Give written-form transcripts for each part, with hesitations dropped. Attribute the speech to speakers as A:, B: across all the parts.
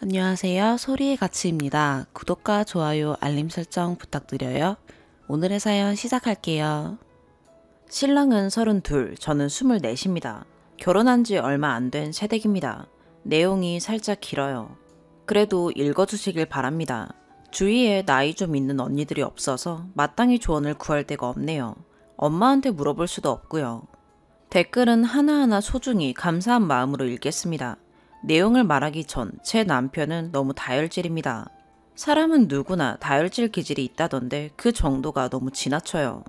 A: 안녕하세요. 소리의 가치입니다. 구독과 좋아요, 알림 설정 부탁드려요. 오늘의 사연 시작할게요. 신랑은 32, 저는 24입니다. 결혼한 지 얼마 안 된 새댁입니다. 내용이 살짝 길어요. 그래도 읽어주시길 바랍니다. 주위에 나이 좀 있는 언니들이 없어서 마땅히 조언을 구할 데가 없네요. 엄마한테 물어볼 수도 없고요. 댓글은 하나하나 소중히 감사한 마음으로 읽겠습니다. 내용을 말하기 전 제 남편은 너무 다혈질입니다. 사람은 누구나 다혈질 기질이 있다던데 그 정도가 너무 지나쳐요.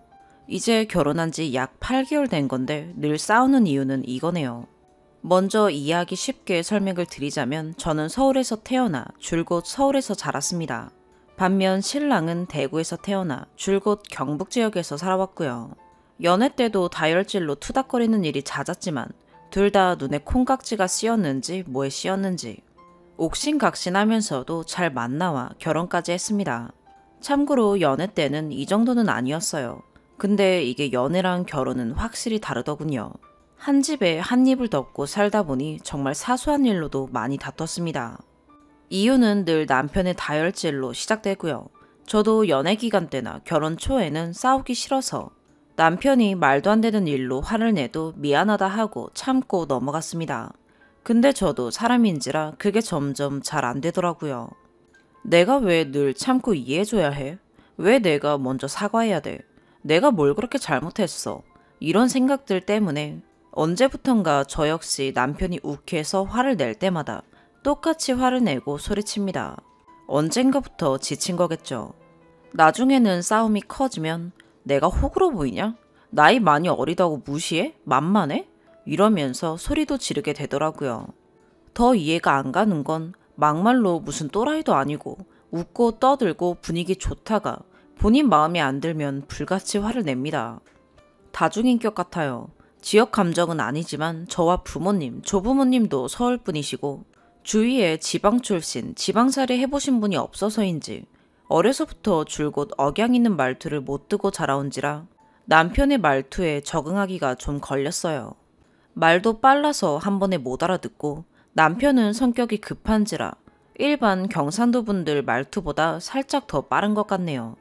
A: 이제 결혼한 지 약 8개월 된 건데 늘 싸우는 이유는 이거네요. 먼저 이해하기 쉽게 설명을 드리자면 저는 서울에서 태어나 줄곧 서울에서 자랐습니다. 반면 신랑은 대구에서 태어나 줄곧 경북 지역에서 살아왔고요. 연애 때도 다혈질로 투닥거리는 일이 잦았지만 둘 다 눈에 콩깍지가 씌었는지 뭐에 씌었는지 옥신각신하면서도 잘 만나와 결혼까지 했습니다. 참고로 연애 때는 이 정도는 아니었어요. 근데 이게 연애랑 결혼은 확실히 다르더군요. 한 집에 한 입을 덮고 살다 보니 정말 사소한 일로도 많이 다퉜습니다. 이유는 늘 남편의 다혈질로 시작되고요. 저도 연애 기간 때나 결혼 초에는 싸우기 싫어서 남편이 말도 안 되는 일로 화를 내도 미안하다 하고 참고 넘어갔습니다. 근데 저도 사람인지라 그게 점점 잘 안 되더라고요. 내가 왜 늘 참고 이해해줘야 해? 왜 내가 먼저 사과해야 돼? 내가 뭘 그렇게 잘못했어? 이런 생각들 때문에 언제부턴가 저 역시 남편이 욱해서 화를 낼 때마다 똑같이 화를 내고 소리칩니다. 언젠가부터 지친 거겠죠. 나중에는 싸움이 커지면 내가 호구로 보이냐? 나이 많이 어리다고 무시해? 만만해? 이러면서 소리도 지르게 되더라고요. 더 이해가 안 가는 건 막말로 무슨 또라이도 아니고 웃고 떠들고 분위기 좋다가 본인 마음에 안 들면 불같이 화를 냅니다. 다중인격 같아요. 지역 감정은 아니지만 저와 부모님, 조부모님도 서울 분이시고 주위에 지방 출신, 지방살이 해보신 분이 없어서인지 어려서부터 줄곧 억양 있는 말투를 못 듣고 자라온지라 남편의 말투에 적응하기가 좀 걸렸어요. 말도 빨라서 한 번에 못 알아듣고 남편은 성격이 급한지라 일반 경상도 분들 말투보다 살짝 더 빠른 것 같네요.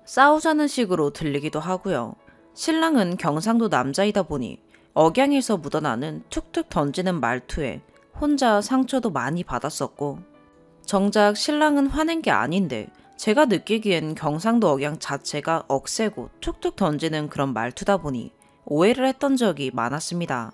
A: 싸우자는 식으로 들리기도 하고요. 신랑은 경상도 남자이다 보니 억양에서 묻어나는 툭툭 던지는 말투에 혼자 상처도 많이 받았었고 정작 신랑은 화낸 게 아닌데 제가 느끼기엔 경상도 억양 자체가 억세고 툭툭 던지는 그런 말투다 보니 오해를 했던 적이 많았습니다.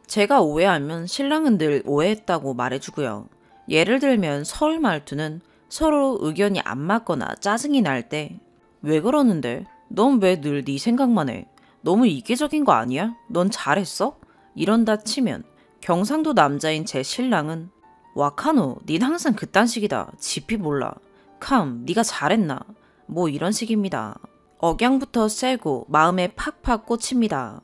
A: 제가 오해하면 신랑은 늘 오해했다고 말해주고요. 예를 들면 서울 말투는 서로 의견이 안 맞거나 짜증이 날 때 왜 그러는데? 넌 왜 늘 네 생각만 해? 너무 이기적인 거 아니야? 넌 잘했어? 이런다 치면 경상도 남자인 제 신랑은 와카노, 닌 항상 그딴 식이다. 지피 몰라. 캄, 네가 잘했나? 뭐 이런 식입니다. 억양부터 세고 마음에 팍팍 꽂힙니다.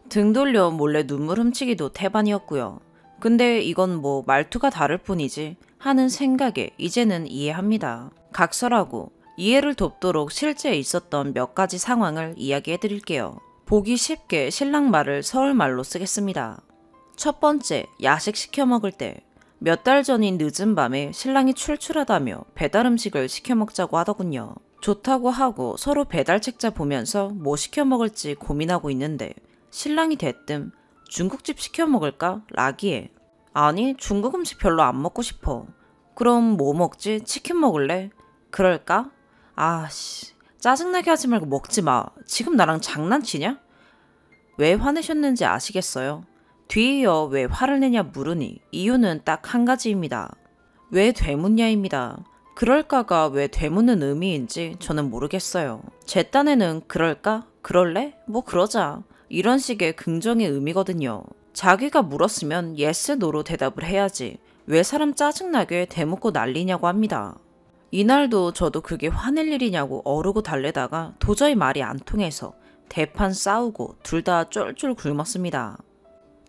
A: 등 돌려 몰래 눈물 훔치기도 태반이었고요. 근데 이건 뭐 말투가 다를 뿐이지 하는 생각에 이제는 이해합니다. 각설하고 이해를 돕도록 실제 있었던 몇 가지 상황을 이야기해 드릴게요. 보기 쉽게 신랑 말을 서울말로 쓰겠습니다. 첫 번째, 야식 시켜 먹을 때 몇 달 전인 늦은 밤에 신랑이 출출하다며 배달 음식을 시켜 먹자고 하더군요. 좋다고 하고 서로 배달 책자 보면서 뭐 시켜 먹을지 고민하고 있는데 신랑이 대뜸 중국집 시켜 먹을까? 라기에 아니 중국 음식 별로 안 먹고 싶어. 그럼 뭐 먹지? 치킨 먹을래? 그럴까? 아씨 짜증나게 하지 말고 먹지 마. 지금 나랑 장난치냐? 왜 화내셨는지 아시겠어요? 뒤이어 왜 화를 내냐 물으니 이유는 딱 한 가지입니다. 왜 되묻냐입니다. 그럴까가 왜 되묻는 의미인지 저는 모르겠어요. 제 딴에는 그럴까? 그럴래? 뭐 그러자. 이런 식의 긍정의 의미거든요. 자기가 물었으면 yes, no로 대답을 해야지. 왜 사람 짜증나게 대묻고 난리냐고 합니다. 이날도 저도 그게 화낼 일이냐고 어르고 달래다가 도저히 말이 안 통해서 대판 싸우고 둘 다 쫄쫄 굶었습니다.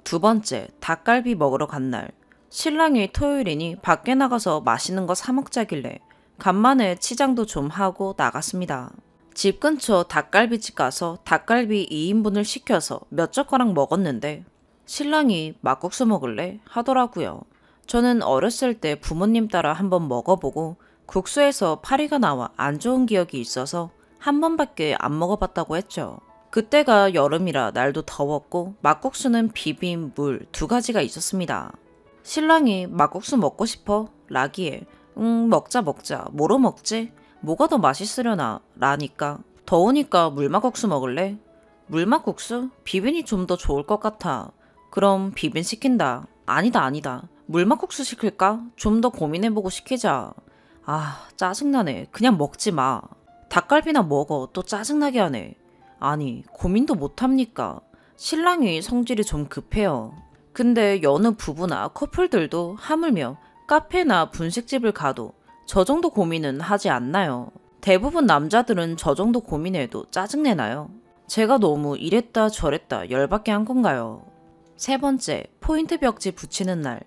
A: 두 번째, 닭갈비 먹으러 간 날. 신랑이 토요일이니 밖에 나가서 맛있는 거 사 먹자길래 간만에 치장도 좀 하고 나갔습니다. 집 근처 닭갈비집 가서 닭갈비 2인분을 시켜서 몇 젓가락 먹었는데 신랑이 막국수 먹을래? 하더라고요. 저는 어렸을 때 부모님 따라 한번 먹어보고 국수에서 파리가 나와 안 좋은 기억이 있어서 한 번밖에 안 먹어봤다고 했죠. 그때가 여름이라 날도 더웠고 막국수는 비빔, 물 두 가지가 있었습니다. 신랑이 막국수 먹고 싶어? 라기에 먹자. 뭐로 먹지? 뭐가 더 맛있으려나? 라니까 더우니까 물막국수 먹을래? 물막국수? 비빔이 좀 더 좋을 것 같아. 그럼 비빔 시킨다. 아니다. 물막국수 시킬까? 좀 더 고민해보고 시키자. 아, 짜증나네. 그냥 먹지 마. 닭갈비나 먹어. 또 짜증나게 하네. 아니, 고민도 못합니까? 신랑이 성질이 좀 급해요. 근데 여느 부부나 커플들도 하물며 카페나 분식집을 가도 저 정도 고민은 하지 않나요? 대부분 남자들은 저 정도 고민해도 짜증내나요? 제가 너무 이랬다 저랬다 열받게 한 건가요? 세 번째, 포인트 벽지 붙이는 날.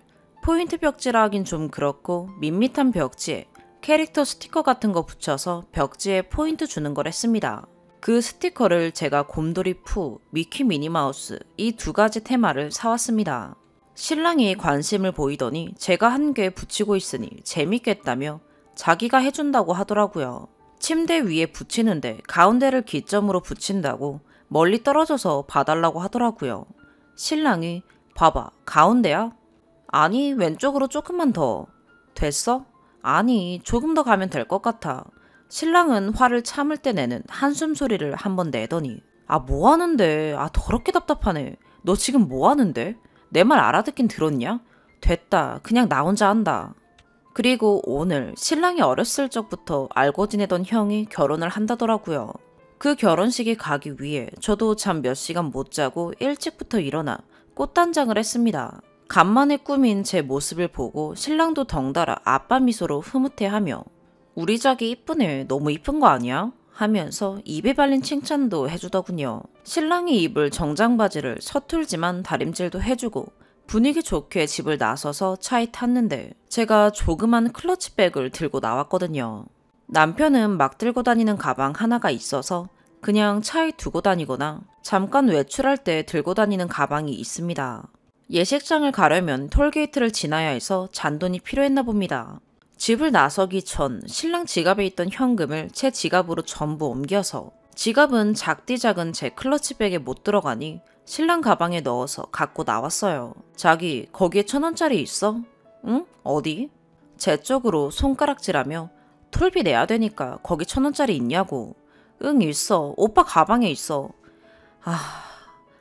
A: 포인트 벽지라 하긴 좀 그렇고 밋밋한 벽지에 캐릭터 스티커 같은 거 붙여서 벽지에 포인트 주는 걸 했습니다. 그 스티커를 제가 곰돌이 푸, 미키 미니마우스 이 두 가지 테마를 사왔습니다. 신랑이 관심을 보이더니 제가 한 개 붙이고 있으니 재밌겠다며 자기가 해준다고 하더라고요. 침대 위에 붙이는데 가운데를 기점으로 붙인다고 멀리 떨어져서 봐달라고 하더라고요. 신랑이 봐봐, 가운데야? 아니, 왼쪽으로 조금만 더. 됐어? 아니, 조금 더 가면 될 것 같아. 신랑은 화를 참을 때 내는 한숨 소리를 한번 내더니 아, 뭐 하는데? 아, 더럽게 답답하네. 너 지금 뭐 하는데? 내 말 알아듣긴 들었냐? 됐다. 그냥 나 혼자 한다. 그리고 오늘 신랑이 어렸을 적부터 알고 지내던 형이 결혼을 한다더라고요. 그 결혼식에 가기 위해 저도 잠 몇 시간 못 자고 일찍부터 일어나 꽃단장을 했습니다. 간만에 꾸민 제 모습을 보고 신랑도 덩달아 아빠 미소로 흐뭇해하며 우리 자기 이쁘네. 너무 이쁜 거 아니야? 하면서 입에 발린 칭찬도 해주더군요. 신랑이 입을 정장 바지를 서툴지만 다림질도 해주고 분위기 좋게 집을 나서서 차에 탔는데 제가 조그만 클러치백을 들고 나왔거든요. 남편은 막 들고 다니는 가방 하나가 있어서 그냥 차에 두고 다니거나 잠깐 외출할 때 들고 다니는 가방이 있습니다. 예식장을 가려면 톨게이트를 지나야 해서 잔돈이 필요했나 봅니다. 집을 나서기 전 신랑 지갑에 있던 현금을 제 지갑으로 전부 옮겨서 지갑은 작디 작은 제 클러치백에 못 들어가니 신랑 가방에 넣어서 갖고 나왔어요. 자기 거기에 1,000원짜리 있어? 응? 어디? 제 쪽으로 손가락질하며 톨비 내야 되니까 거기 1,000원짜리 있냐고. 응, 있어. 오빠 가방에 있어.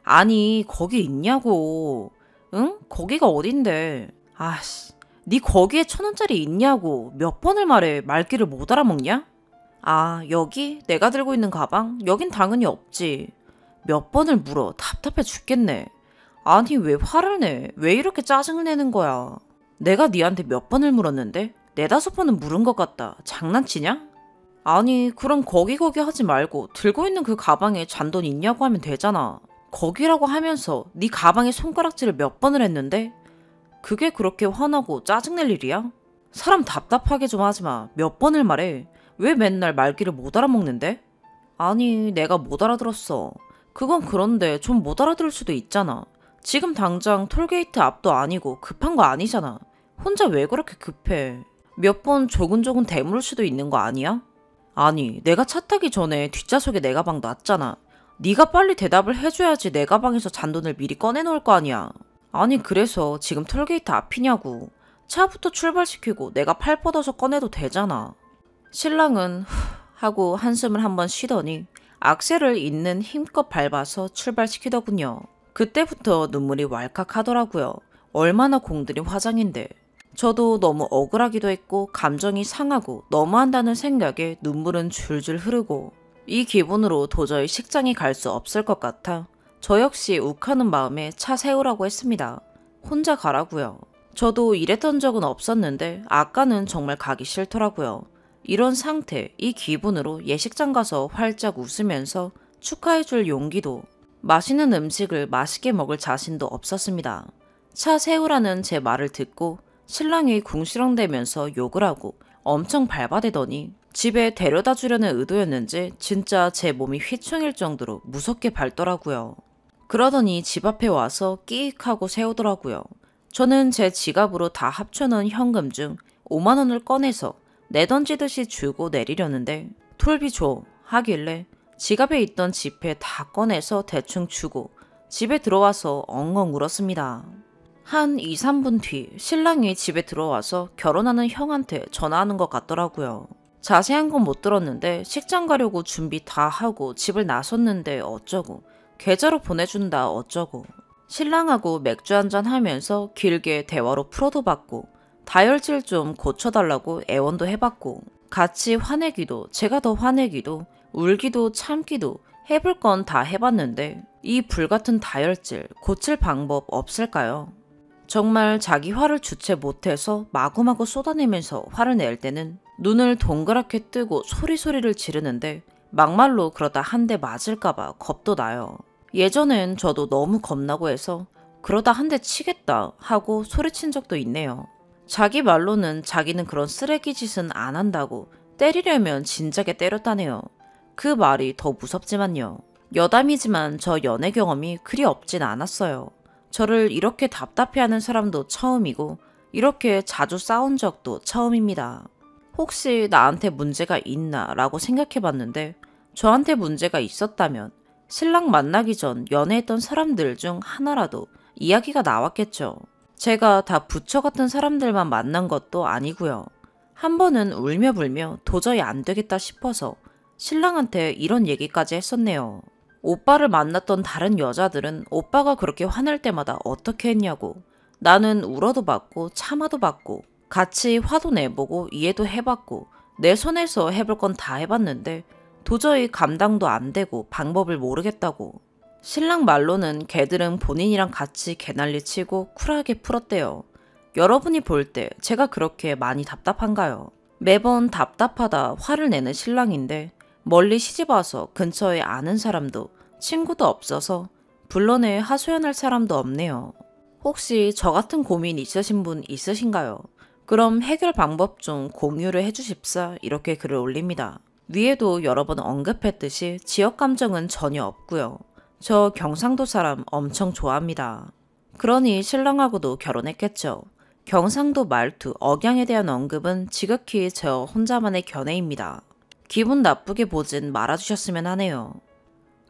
A: 아니 거기 있냐고. 응? 거기가 어딘데. 아씨, 네 거기에 1,000원짜리 있냐고. 몇 번을 말해. 말귀를 못 알아먹냐? 아, 여기? 내가 들고 있는 가방? 여긴 당연히 없지. 몇 번을 물어. 답답해 죽겠네. 아니 왜 화를 내? 왜 이렇게 짜증을 내는 거야? 내가 네한테 몇 번을 물었는데? 4-5번은 물은 것 같다. 장난치냐? 아니 그럼 거기 하지 말고 들고 있는 그 가방에 잔돈 있냐고 하면 되잖아. 거기라고 하면서 네 가방에 손가락질을 몇 번을 했는데? 그게 그렇게 화나고 짜증낼 일이야? 사람 답답하게 좀 하지마. 몇 번을 말해. 왜 맨날 말귀를 못 알아먹는데? 아니 내가 못 알아들었어. 그건 그런데 좀 못 알아들을 수도 있잖아. 지금 당장 톨게이트 앞도 아니고 급한 거 아니잖아. 혼자 왜 그렇게 급해? 몇 번 조근조근 대물을 수도 있는 거 아니야? 아니 내가 차 타기 전에 뒷좌석에 내 가방 놨잖아. 네가 빨리 대답을 해줘야지 내 가방에서 잔돈을 미리 꺼내놓을 거 아니야. 아니 그래서 지금 톨게이트 앞이냐고. 차부터 출발시키고 내가 팔 뻗어서 꺼내도 되잖아. 신랑은 하고 한숨을 한번 쉬더니 악셀을 있는 힘껏 밟아서 출발시키더군요. 그때부터 눈물이 왈칵 하더라고요. 얼마나 공들인 화장인데. 저도 너무 억울하기도 했고 감정이 상하고 너무한다는 생각에 눈물은 줄줄 흐르고 이 기분으로 도저히 식장에 갈 수 없을 것 같아 저 역시 욱하는 마음에 차 세우라고 했습니다. 혼자 가라고요. 저도 이랬던 적은 없었는데 아까는 정말 가기 싫더라고요. 이런 상태, 이 기분으로 예식장 가서 활짝 웃으면서 축하해줄 용기도 맛있는 음식을 맛있게 먹을 자신도 없었습니다. 차 세우라는 제 말을 듣고 신랑이 궁시렁대면서 욕을 하고 엄청 밟아대더니 집에 데려다 주려는 의도였는지 진짜 제 몸이 휘청일 정도로 무섭게 밟더라고요. 그러더니 집 앞에 와서 끼익 하고 세우더라고요. 저는 제 지갑으로 다 합쳐놓은 현금 중 5만 원을 꺼내서 내던지듯이 주고 내리려는데 톨비 줘 하길래 지갑에 있던 지폐 다 꺼내서 대충 주고 집에 들어와서 엉엉 울었습니다. 한 2, 3분 뒤 신랑이 집에 들어와서 결혼하는 형한테 전화하는 것 같더라고요. 자세한 건 못 들었는데 식장 가려고 준비 다 하고 집을 나섰는데 어쩌고 계좌로 보내준다 어쩌고 신랑하고 맥주 한잔 하면서 길게 대화로 풀어도 받고 다혈질 좀 고쳐달라고 애원도 해봤고 같이 화내기도 제가 더 화내기도 울기도 참기도 해볼 건 다 해봤는데 이 불같은 다혈질 고칠 방법 없을까요? 정말 자기 화를 주체 못해서 마구마구 쏟아내면서 화를 낼 때는 눈을 동그랗게 뜨고 소리소리를 지르는데 막말로 그러다 한 대 맞을까봐 겁도 나요. 예전엔 저도 너무 겁나고 해서 그러다 한 대 치겠다 하고 소리친 적도 있네요. 자기 말로는 자기는 그런 쓰레기 짓은 안 한다고 때리려면 진작에 때렸다네요. 그 말이 더 무섭지만요. 여담이지만 저 연애 경험이 그리 없진 않았어요. 저를 이렇게 답답해하는 사람도 처음이고 이렇게 자주 싸운 적도 처음입니다. 혹시 나한테 문제가 있나 라고 생각해봤는데 저한테 문제가 있었다면 신랑 만나기 전 연애했던 사람들 중 하나라도 이야기가 나왔겠죠. 제가 다 부처 같은 사람들만 만난 것도 아니고요. 한 번은 울며 불며 도저히 안 되겠다 싶어서 신랑한테 이런 얘기까지 했었네요. 오빠를 만났던 다른 여자들은 오빠가 그렇게 화낼 때마다 어떻게 했냐고. 나는 울어도 받고 참아도 받고 같이 화도 내보고 이해도 해봤고 내 손에서 해볼 건 다 해봤는데 도저히 감당도 안 되고 방법을 모르겠다고. 신랑 말로는 걔들은 본인이랑 같이 개난리 치고 쿨하게 풀었대요. 여러분이 볼 때 제가 그렇게 많이 답답한가요? 매번 답답하다 화를 내는 신랑인데 멀리 시집와서 근처에 아는 사람도 친구도 없어서 불러내 하소연할 사람도 없네요. 혹시 저 같은 고민 있으신 분 있으신가요? 그럼 해결 방법 좀 공유를 해주십사 이렇게 글을 올립니다. 위에도 여러 번 언급했듯이 지역 감정은 전혀 없고요. 저 경상도 사람 엄청 좋아합니다. 그러니 신랑하고도 결혼했겠죠. 경상도 말투, 억양에 대한 언급은 지극히 저 혼자만의 견해입니다. 기분 나쁘게 보진 말아주셨으면 하네요.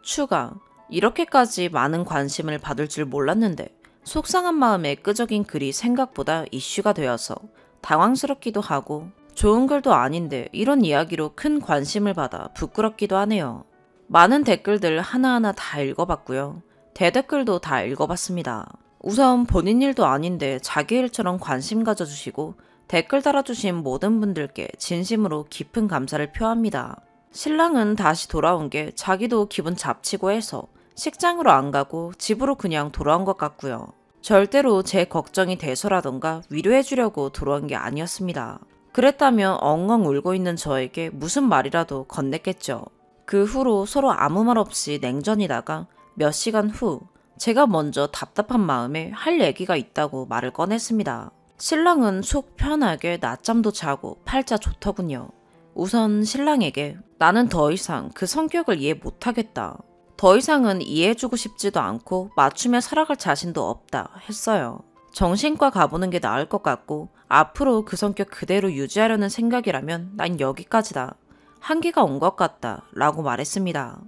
A: 추가, 이렇게까지 많은 관심을 받을 줄 몰랐는데 속상한 마음에 끄적인 글이 생각보다 이슈가 되어서 당황스럽기도 하고 좋은 글도 아닌데 이런 이야기로 큰 관심을 받아 부끄럽기도 하네요. 많은 댓글들 하나하나 다 읽어봤고요. 대댓글도 다 읽어봤습니다. 우선 본인 일도 아닌데 자기 일처럼 관심 가져주시고 댓글 달아주신 모든 분들께 진심으로 깊은 감사를 표합니다. 신랑은 다시 돌아온 게 자기도 기분 잡치고 해서 식장으로 안 가고 집으로 그냥 돌아온 것 같고요. 절대로 제 걱정이 돼서라던가 위로해주려고 들어온 게 아니었습니다. 그랬다면 엉엉 울고 있는 저에게 무슨 말이라도 건넸겠죠. 그 후로 서로 아무 말 없이 냉전이다가 몇 시간 후 제가 먼저 답답한 마음에 할 얘기가 있다고 말을 꺼냈습니다. 신랑은 속 편하게 낮잠도 자고 팔자 좋더군요. 우선 신랑에게 나는 더 이상 그 성격을 이해 못하겠다. 더 이상은 이해해주고 싶지도 않고 맞추며 살아갈 자신도 없다 했어요. 정신과 가보는 게 나을 것 같고 앞으로 그 성격 그대로 유지하려는 생각이라면 난 여기까지다. 한계가 온 것 같다 라고 말했습니다.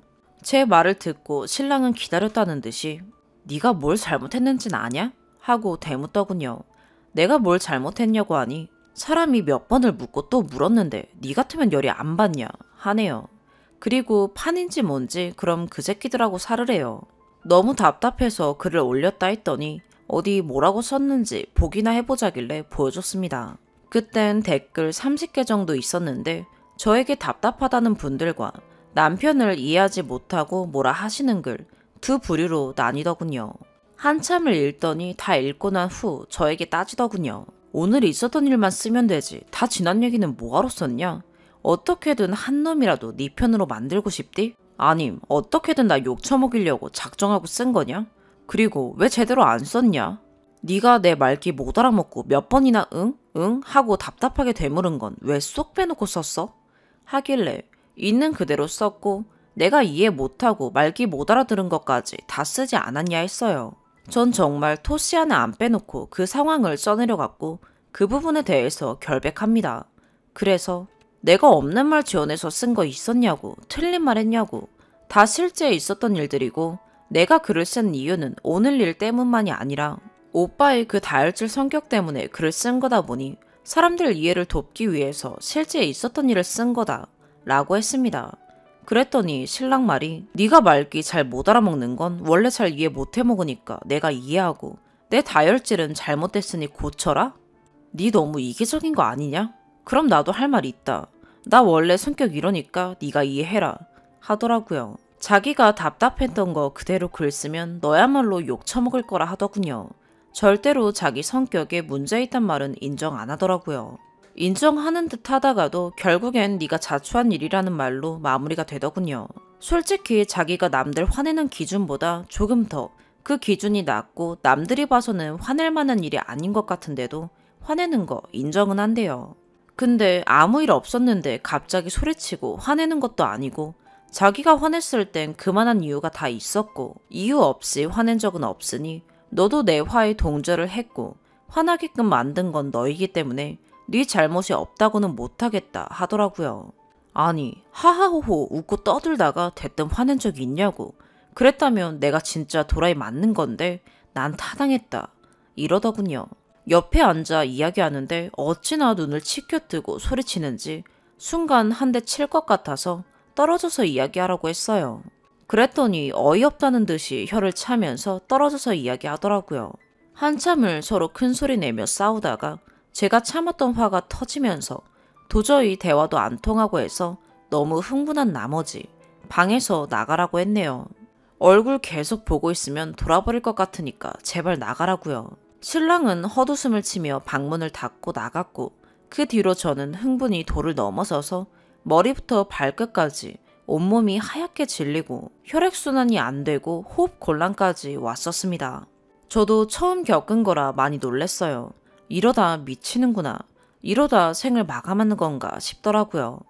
A: 제 말을 듣고 신랑은 기다렸다는 듯이 네가 뭘 잘못했는진 아냐? 하고 대묻더군요. 내가 뭘 잘못했냐고 하니 사람이 몇 번을 묻고 또 물었는데 네 같으면 열이 안 받냐 하네요. 그리고 판인지 뭔지 그럼 그 새끼들하고 살으래요. 너무 답답해서 글을 올렸다 했더니 어디 뭐라고 썼는지 보기나 해보자길래 보여줬습니다. 그땐 댓글 30개 정도 있었는데 저에게 답답하다는 분들과 남편을 이해하지 못하고 뭐라 하시는 글 두 부류로 나뉘더군요. 한참을 읽더니 다 읽고 난 후 저에게 따지더군요. 오늘 있었던 일만 쓰면 되지 다 지난 얘기는 뭐하러 썼냐? 어떻게든 한 놈이라도 네 편으로 만들고 싶디? 아님 어떻게든 나 욕 처먹이려고 작정하고 쓴 거냐? 그리고 왜 제대로 안 썼냐? 네가 내 말귀 못 알아먹고 몇 번이나 응? 응? 하고 답답하게 되물은 건 왜 쏙 빼놓고 썼어? 하길래 있는 그대로 썼고 내가 이해 못하고 말귀 못 알아들은 것까지 다 쓰지 않았냐 했어요. 전 정말 토시 하나 안 빼놓고 그 상황을 써내려갔고 그 부분에 대해서 결백합니다. 그래서 내가 없는 말 지어내서 쓴 거 있었냐고, 틀린 말 했냐고, 다 실제 있었던 일들이고 내가 글을 쓴 이유는 오늘 일 때문만이 아니라 오빠의 그 다혈질 성격 때문에 글을 쓴 거다 보니 사람들 이해를 돕기 위해서 실제 있었던 일을 쓴 거다 라고 했습니다. 그랬더니 신랑 말이 네가 말귀 잘 못 알아먹는 건 원래 잘 이해 못 해먹으니까 내가 이해하고 내 다혈질은 잘못됐으니 고쳐라? 네 너무 이기적인 거 아니냐? 그럼 나도 할 말 있다. 나 원래 성격 이러니까 네가 이해해라 하더라고요. 자기가 답답했던 거 그대로 글 쓰면 너야말로 욕 처먹을 거라 하더군요. 절대로 자기 성격에 문제 있단 말은 인정 안 하더라고요. 인정하는 듯 하다가도 결국엔 네가 자초한 일이라는 말로 마무리가 되더군요. 솔직히 자기가 남들 화내는 기준보다 조금 더 그 기준이 낮고 남들이 봐서는 화낼 만한 일이 아닌 것 같은데도 화내는 거 인정은 한대요. 근데 아무 일 없었는데 갑자기 소리치고 화내는 것도 아니고 자기가 화냈을 땐 그만한 이유가 다 있었고 이유 없이 화낸 적은 없으니 너도 내 화에 동조를 했고 화나게끔 만든 건 너이기 때문에 네 잘못이 없다고는 못하겠다 하더라고요. 아니 하하호호 웃고 떠들다가 대뜸 화낸 적이 있냐고. 그랬다면 내가 진짜 도라이 맞는 건데 난 타당했다 이러더군요. 옆에 앉아 이야기하는데 어찌나 눈을 치켜뜨고 소리치는지 순간 한 대 칠 것 같아서 떨어져서 이야기하라고 했어요. 그랬더니 어이없다는 듯이 혀를 차면서 떨어져서 이야기하더라고요. 한참을 서로 큰 소리 내며 싸우다가 제가 참았던 화가 터지면서 도저히 대화도 안 통하고 해서 너무 흥분한 나머지 방에서 나가라고 했네요. 얼굴 계속 보고 있으면 돌아버릴 것 같으니까 제발 나가라고요. 신랑은 헛웃음을 치며 방문을 닫고 나갔고 그 뒤로 저는 흥분이 도를 넘어서서 머리부터 발끝까지 온몸이 하얗게 질리고 혈액순환이 안 되고 호흡 곤란까지 왔었습니다. 저도 처음 겪은 거라 많이 놀랬어요. 이러다 미치는구나. 이러다 생을 마감하는 건가 싶더라고요.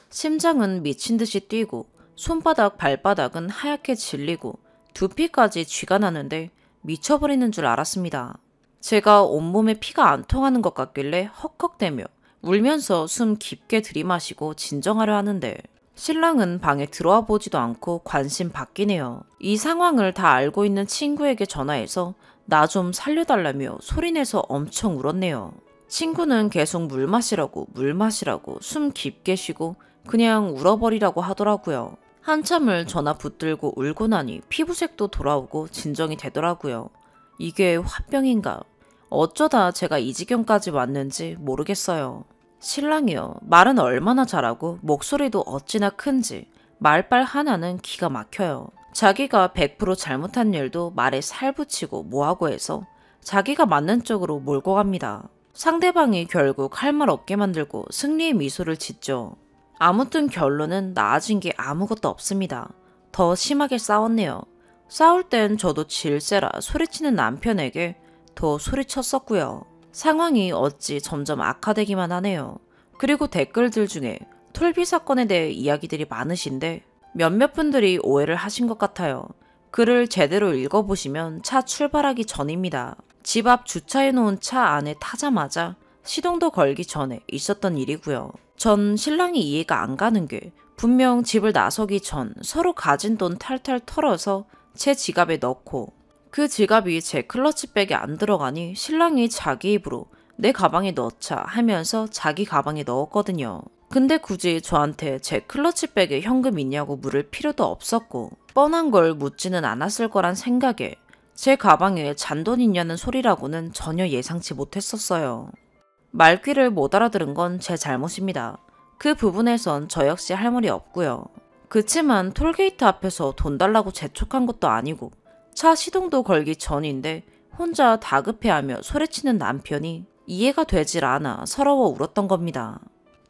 A: 심장은 미친 듯이 뛰고 손바닥 발바닥은 하얗게 질리고 두피까지 쥐가 나는데 미쳐버리는 줄 알았습니다. 제가 온몸에 피가 안 통하는 것 같길래 헉헉대며 울면서 숨 깊게 들이마시고 진정하려 하는데 신랑은 방에 들어와 보지도 않고 관심 받기네요. 이 상황을 다 알고 있는 친구에게 전화해서 나 좀 살려달라며 소리내서 엄청 울었네요. 친구는 계속 물 마시라고 숨 깊게 쉬고 그냥 울어버리라고 하더라고요. 한참을 전화 붙들고 울고 나니 피부색도 돌아오고 진정이 되더라고요. 이게 화병인가? 어쩌다 제가 이 지경까지 왔는지 모르겠어요. 신랑이요. 말은 얼마나 잘하고 목소리도 어찌나 큰지 말빨 하나는 기가 막혀요. 자기가 100% 잘못한 일도 말에 살 붙이고 뭐하고 해서 자기가 맞는 쪽으로 몰고 갑니다. 상대방이 결국 할 말 없게 만들고 승리의 미소를 짓죠. 아무튼 결론은 나아진 게 아무것도 없습니다. 더 심하게 싸웠네요. 싸울 땐 저도 질세라 소리치는 남편에게 더 소리쳤었고요. 상황이 어찌 점점 악화되기만 하네요. 그리고 댓글들 중에 톨비 사건에 대해 이야기들이 많으신데 몇몇 분들이 오해를 하신 것 같아요. 글을 제대로 읽어보시면 차 출발하기 전입니다. 집 앞 주차해놓은 차 안에 타자마자 시동도 걸기 전에 있었던 일이고요. 전 신랑이 이해가 안 가는 게 분명 집을 나서기 전 서로 가진 돈 탈탈 털어서 제 지갑에 넣고 그 지갑이 제 클러치백에 안 들어가니 신랑이 자기 입으로 내 가방에 넣자 하면서 자기 가방에 넣었거든요. 근데 굳이 저한테 제 클러치백에 현금 있냐고 물을 필요도 없었고 뻔한 걸 묻지는 않았을 거란 생각에 제 가방에 잔돈 있냐는 소리라고는 전혀 예상치 못했었어요. 말귀를 못 알아들은 건 제 잘못입니다. 그 부분에선 저 역시 할 말이 없고요. 그치만 톨게이트 앞에서 돈 달라고 재촉한 것도 아니고 차 시동도 걸기 전인데 혼자 다급해하며 소리치는 남편이 이해가 되질 않아 서러워 울었던 겁니다.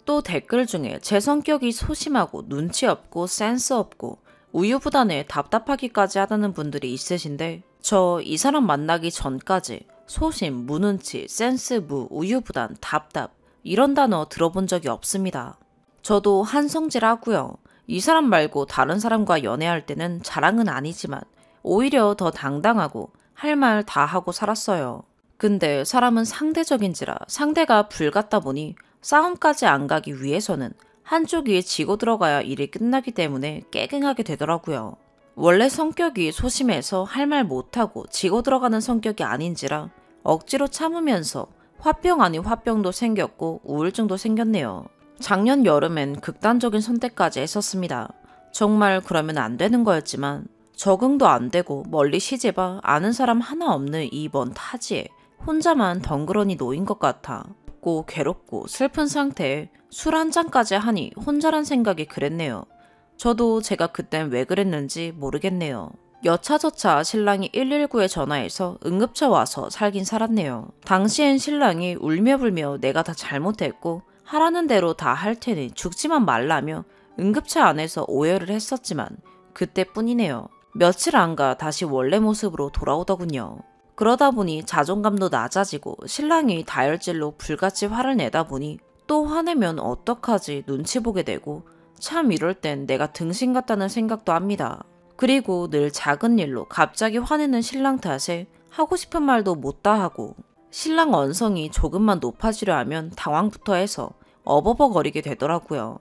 A: 또 댓글 중에 제 성격이 소심하고 눈치 없고 센스 없고 우유부단해 답답하기까지 하다는 분들이 있으신데 저 이 사람 만나기 전까지 소심, 무눈치, 센스 무, 우유부단, 답답 이런 단어 들어본 적이 없습니다. 저도 한성질하고요. 이 사람 말고 다른 사람과 연애할 때는 자랑은 아니지만 오히려 더 당당하고 할 말 다 하고 살았어요. 근데 사람은 상대적인지라 상대가 불 같다 보니 싸움까지 안 가기 위해서는 한쪽이 지고 들어가야 일이 끝나기 때문에 깨갱하게 되더라고요. 원래 성격이 소심해서 할 말 못하고 지고 들어가는 성격이 아닌지라 억지로 참으면서 화병 아닌 화병도 생겼고 우울증도 생겼네요. 작년 여름엔 극단적인 선택까지 했었습니다. 정말 그러면 안 되는 거였지만 적응도 안 되고 멀리 시집와 아는 사람 하나 없는 이 먼 타지에 혼자만 덩그러니 놓인 것 같아 고 괴롭고 슬픈 상태에 술 한 잔까지 하니 혼자란 생각이 그랬네요. 저도 제가 그땐 왜 그랬는지 모르겠네요. 여차저차 신랑이 119에 전화해서 응급차 와서 살긴 살았네요. 당시엔 신랑이 울며불며 내가 다 잘못했고 하라는 대로 다 할 테니 죽지만 말라며 응급차 안에서 오해를 했었지만 그때뿐이네요. 며칠 안 가 다시 원래 모습으로 돌아오더군요. 그러다 보니 자존감도 낮아지고 신랑이 다혈질로 불같이 화를 내다 보니 또 화내면 어떡하지 눈치 보게 되고 참 이럴 땐 내가 등신 같다는 생각도 합니다. 그리고 늘 작은 일로 갑자기 화내는 신랑 탓에 하고 싶은 말도 못다 하고 신랑 언성이 조금만 높아지려 하면 당황부터 해서 어버버거리게 되더라고요.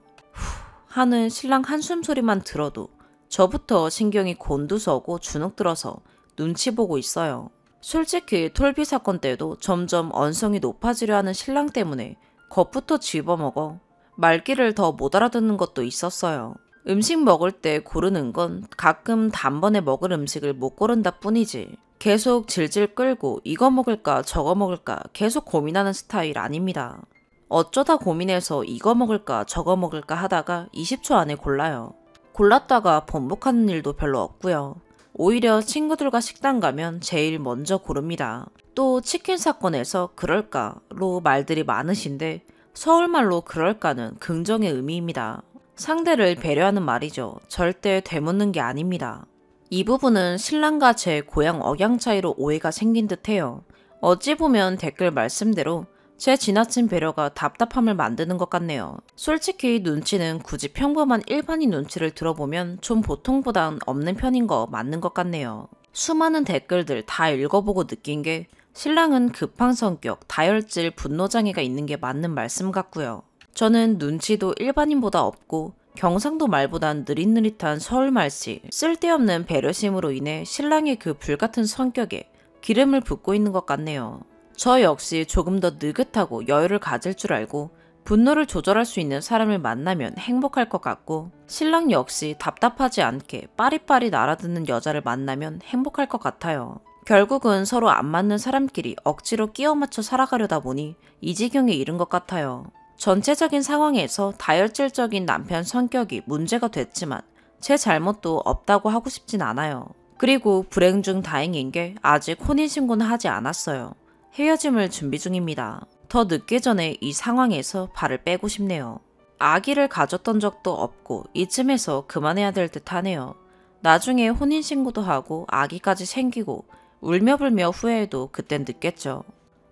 A: 하는 신랑 한숨 소리만 들어도 저부터 신경이 곤두서고 주눅 들어서 눈치 보고 있어요. 솔직히 톨비 사건 때도 점점 언성이 높아지려 하는 신랑 때문에 겁부터 집어먹어 말귀를 더 못 알아듣는 것도 있었어요. 음식 먹을 때 고르는 건 가끔 단번에 먹을 음식을 못 고른다 뿐이지 계속 질질 끌고 이거 먹을까 저거 먹을까 계속 고민하는 스타일 아닙니다. 어쩌다 고민해서 이거 먹을까 저거 먹을까 하다가 20초 안에 골라요. 골랐다가 번복하는 일도 별로 없고요. 오히려 친구들과 식당 가면 제일 먼저 고릅니다. 또 치킨 사건에서 그럴까로 말들이 많으신데 서울말로 그럴까는 긍정의 의미입니다. 상대를 배려하는 말이죠. 절대 되묻는 게 아닙니다. 이 부분은 신랑과 제 고향 억양 차이로 오해가 생긴 듯해요. 어찌 보면 댓글 말씀대로 제 지나친 배려가 답답함을 만드는 것 같네요. 솔직히 눈치는 굳이 평범한 일반인 눈치를 들어보면 좀 보통보단 없는 편인 거 맞는 것 같네요. 수많은 댓글들 다 읽어보고 느낀 게 신랑은 급한 성격, 다혈질, 분노장애가 있는 게 맞는 말씀 같고요. 저는 눈치도 일반인보다 없고 경상도 말보단 느릿느릿한 서울말씨, 쓸데없는 배려심으로 인해 신랑의 그 불같은 성격에 기름을 붓고 있는 것 같네요. 저 역시 조금 더 느긋하고 여유를 가질 줄 알고 분노를 조절할 수 있는 사람을 만나면 행복할 것 같고 신랑 역시 답답하지 않게 빠리빠리 날아드는 여자를 만나면 행복할 것 같아요. 결국은 서로 안 맞는 사람끼리 억지로 끼워 맞춰 살아가려다 보니 이 지경에 이른 것 같아요. 전체적인 상황에서 다혈질적인 남편 성격이 문제가 됐지만 제 잘못도 없다고 하고 싶진 않아요. 그리고 불행 중 다행인 게 아직 혼인신고는 하지 않았어요. 헤어짐을 준비 중입니다. 더 늦기 전에 이 상황에서 발을 빼고 싶네요. 아기를 가졌던 적도 없고 이쯤에서 그만해야 될 듯 하네요. 나중에 혼인신고도 하고 아기까지 생기고 울며불며 후회해도 그땐 늦겠죠.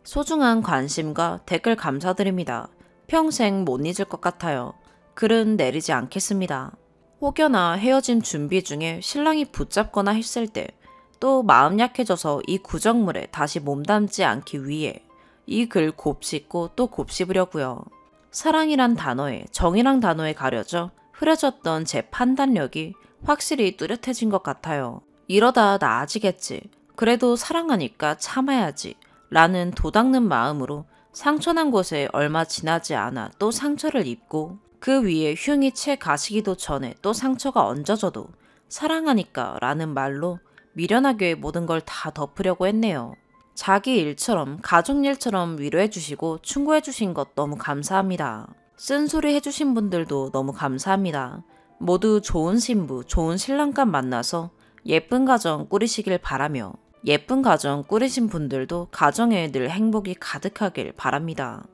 A: 소중한 관심과 댓글 감사드립니다. 평생 못 잊을 것 같아요. 글은 내리지 않겠습니다. 혹여나 헤어짐 준비 중에 신랑이 붙잡거나 했을 때 또 마음 약해져서 이 구정물에 다시 몸담지 않기 위해 이 글 곱씹고 또 곱씹으려고요. 사랑이란 단어에 정이란 단어에 가려져 흐려졌던 제 판단력이 확실히 뚜렷해진 것 같아요. 이러다 나아지겠지. 그래도 사랑하니까 참아야지. 라는 도닦는 마음으로 상처난 곳에 얼마 지나지 않아 또 상처를 입고 그 위에 흉이 채 가시기도 전에 또 상처가 얹어져도 사랑하니까 라는 말로 미련하게 모든 걸 다 덮으려고 했네요. 자기 일처럼 가족 일처럼 위로해 주시고 충고해 주신 것 너무 감사합니다. 쓴소리 해주신 분들도 너무 감사합니다. 모두 좋은 신부, 좋은 신랑감 만나서 예쁜 가정 꾸리시길 바라며 예쁜 가정 꾸리신 분들도 가정에 늘 행복이 가득하길 바랍니다.